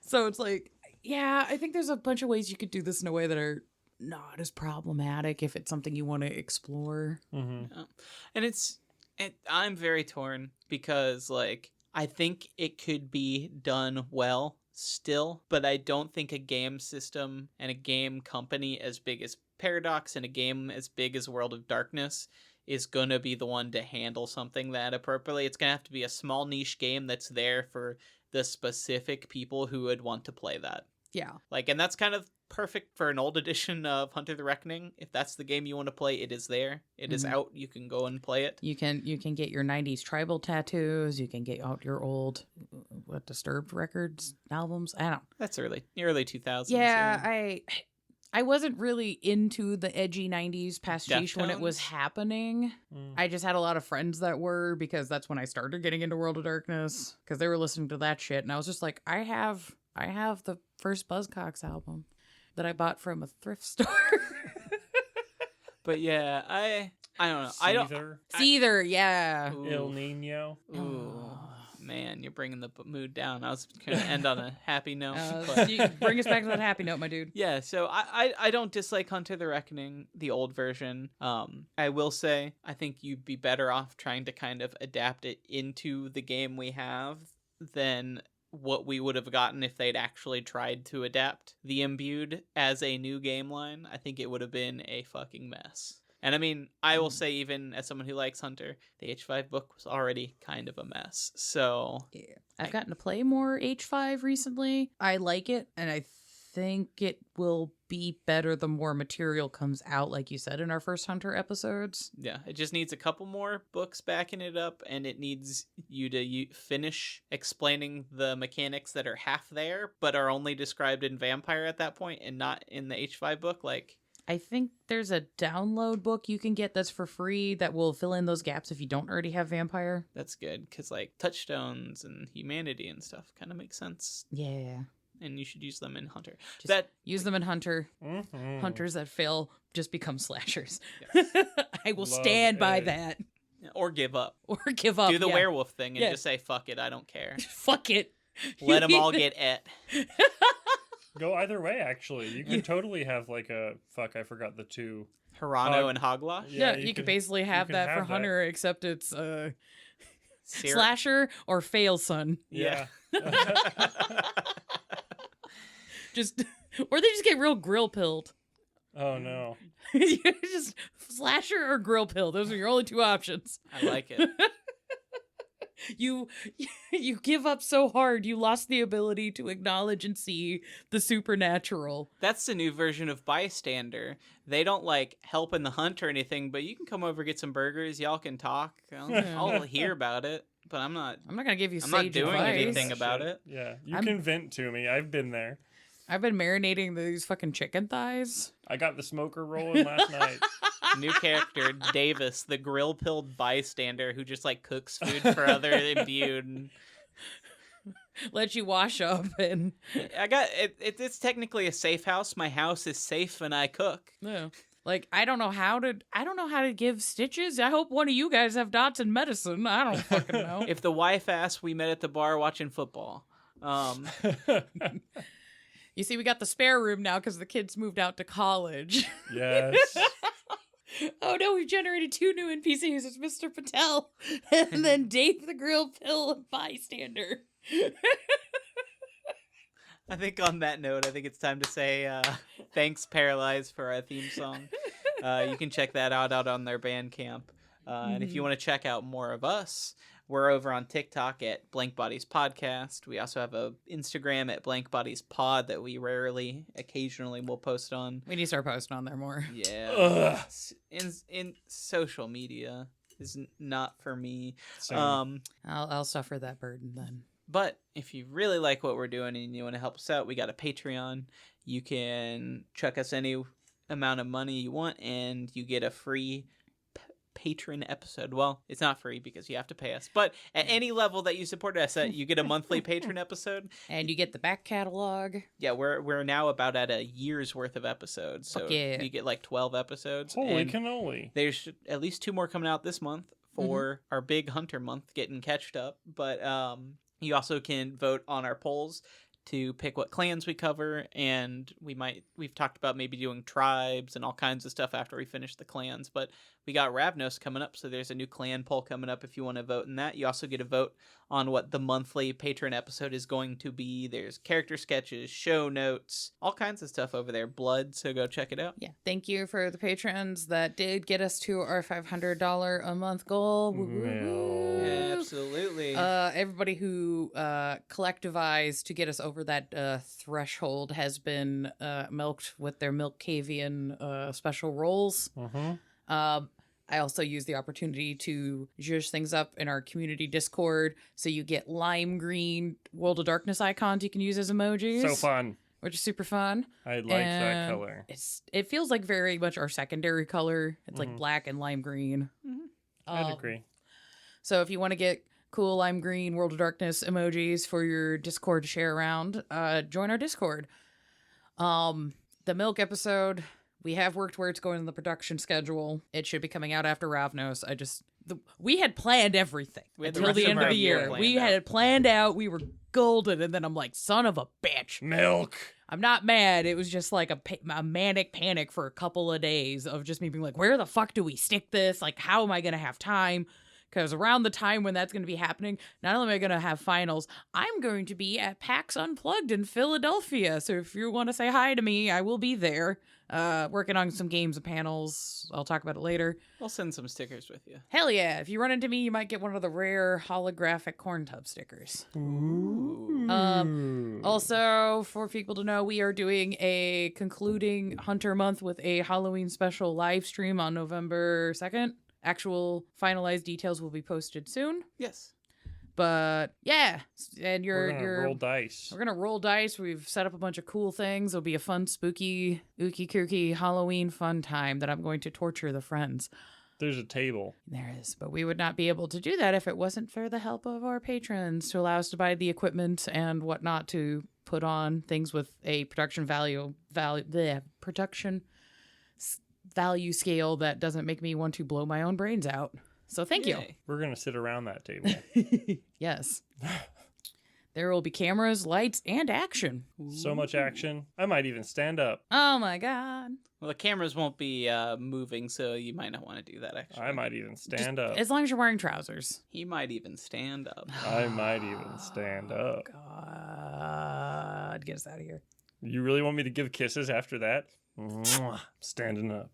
So it's like, yeah, I think there's a bunch of ways you could do this in a way that are not as problematic if it's something you want to explore. Mm-hmm. And I'm very torn because like I think it could be done well still, but I don't think a game system and a game company as big as Paradox and a game as big as World of Darkness is going to be the one to handle something that appropriately. It's going to have to be a small niche game that's there for the specific people who would want to play that. Yeah. Like, and that's kind of perfect for an old edition of Hunter the Reckoning. If that's the game you want to play, it is there. It is out. You can go and play it. You can get your 90s tribal tattoos. You can get out your old Disturbed Records albums. I don't know. That's early 2000s. Yeah, I wasn't really into the edgy 90s pastiche when it was happening. I just had a lot of friends that were, because that's when I started getting into World of Darkness, because they were listening to that shit. And I was just like, I have the first Buzzcocks album that I bought from a thrift store. But yeah, I don't know. Seether, yeah. El Nino. Ooh. Man, you're bringing the mood down. I was going to end on a happy note. You can bring us back to that happy note, my dude. Yeah, so I don't dislike Hunter the Reckoning, the old version. I will say, I think you'd be better off trying to kind of adapt it into the game we have than what we would have gotten if they'd actually tried to adapt the Imbued as a new game line. I think it would have been a fucking mess. And I mean, I will say, even as someone who likes Hunter, the H5 book was already kind of a mess. So yeah. I've gotten to play more H5 recently. I like it, and I think it will be better the more material comes out, like you said in our first Hunter episodes. Yeah, it just needs a couple more books backing it up, and it needs you to finish explaining the mechanics that are half there, but are only described in Vampire at that point and not in the H5 book. Like, I think there's a download book you can get that's for free that will fill in those gaps if you don't already have Vampire. That's good, because like touchstones and humanity and stuff kind of makes sense. Yeah. And you should use them in Hunter. Use them in Hunter. Mm-hmm. Hunters that fail just become slashers. Yes. I will stand by that. Or give up. Or give up. Do the werewolf thing and just say, fuck it, I don't care. Fuck it. Let them all get et. Go either way, actually. You can totally have like a... Fuck, I forgot the two. Hirano and Hoglash? Yeah, you could basically have that for Hunter, except it's slasher or fail son. Yeah. Or they just get real grill pilled. Oh, no. Just slasher or grill pill. Those are your only two options. I like it. You give up so hard, you lost the ability to acknowledge and see the supernatural. That's the new version of Bystander. They don't like help in the hunt or anything, but you can come over, get some burgers, y'all can talk. I'll hear about it, but I'm not gonna give you I'm not sage doing advice. anything about it. Yeah, you can vent to me. I've been there. I've been marinating these fucking chicken thighs. I got the smoker rolling last night. New character, Davis, the grill-pilled bystander who just like cooks food for other Imbued. And... let you wash up and... I got it. It's technically a safe house. My house is safe and I cook. Yeah. Like, I don't know how to give stitches. I hope one of you guys have dots in medicine. I don't fucking know. If the wife asks, we met at the bar watching football. You see, we got the spare room now because the kids moved out to college. Yes. Oh no, we've generated 2 new NPCs. It's Mr. Patel and then Dave the Grill Pill Bystander. I think on that note, I think it's time to say thanks, Paralyze, for our theme song. You can check that out on their Bandcamp. And if you want to check out more of us, we're over on TikTok at Blank Bodies Podcast. We also have a Instagram at Blank Bodies Pod that we occasionally will post on. We need to start posting on there more. Yeah. In social media is not for me. Same. I'll suffer that burden then. But if you really like what we're doing and you want to help us out, we got a Patreon. You can chuck us any amount of money you want and you get a free patron episode. Well, it's not free because you have to pay us, but at any level that you support us at, you get a monthly patron episode and you get the back catalog. Yeah, we're now about at a year's worth of episodes, so you get like 12 episodes. Holy cannoli. There's at least 2 more coming out this month for our big Hunter month, getting catched up. But you also can vote on our polls to pick what clans we cover, and we've talked about maybe doing tribes and all kinds of stuff after we finish the clans, but we got Ravnos coming up, so there's a new clan poll coming up if you want to vote in that. You also get a vote on what the monthly patron episode is going to be. There's character sketches, show notes, all kinds of stuff over there. Blood, so go check it out. Yeah, thank you for the patrons that did get us to our $500 a month goal. Woo, woo, woo. Yeah, absolutely. Everybody who collectivized to get us over that threshold has been milked with their Milk Cavian special rolls. I also use the opportunity to zhuzh things up in our community Discord, so you get lime green World of Darkness icons you can use as emojis. So fun. Which is super fun. I like that color. It feels like very much our secondary color. It's like black and lime green. I'd agree. So if you want to get cool lime green World of Darkness emojis for your Discord to share around, join our Discord. The Milk episode, we have worked where it's going in the production schedule. It should be coming out after Ravnos. We had planned everything until the end of the year. We had it planned out. We were golden, and then I'm like, son of a bitch. Milk. I'm not mad. It was just like a manic panic for a couple of days of just me being like, where the fuck do we stick this? Like, how am I going to have time? Because around the time when that's going to be happening, not only am I going to have finals, I'm going to be at PAX Unplugged in Philadelphia. So if you want to say hi to me, I will be there. Working on some games and panels. I'll talk about it later. I'll send some stickers with you. Hell yeah. If you run into me, you might get one of the rare holographic corn tub stickers. Ooh. Also, for people to know, we are doing a concluding Hunter month with a Halloween special live stream on November 2nd. Actual finalized details will be posted soon. Yes. But yeah, and We're gonna roll dice. We're gonna roll dice. We've set up a bunch of cool things. It'll be a fun, spooky, ooky kooky Halloween fun time that I'm going to torture the friends. There's a table. There is, but we would not be able to do that if it wasn't for the help of our patrons to allow us to buy the equipment and whatnot to put on things with a production value scale that doesn't make me want to blow my own brains out. So thank you. We're going to sit around that table. Yes. There will be cameras, lights, and action. So much action. I might even stand up. Oh my god. Well, the cameras won't be moving, so you might not want to do that, actually. I might even stand up. As long as you're wearing trousers. He might even stand up. I might even stand up. God. Get us out of here. You really want me to give kisses after that? Mwah. Standing up.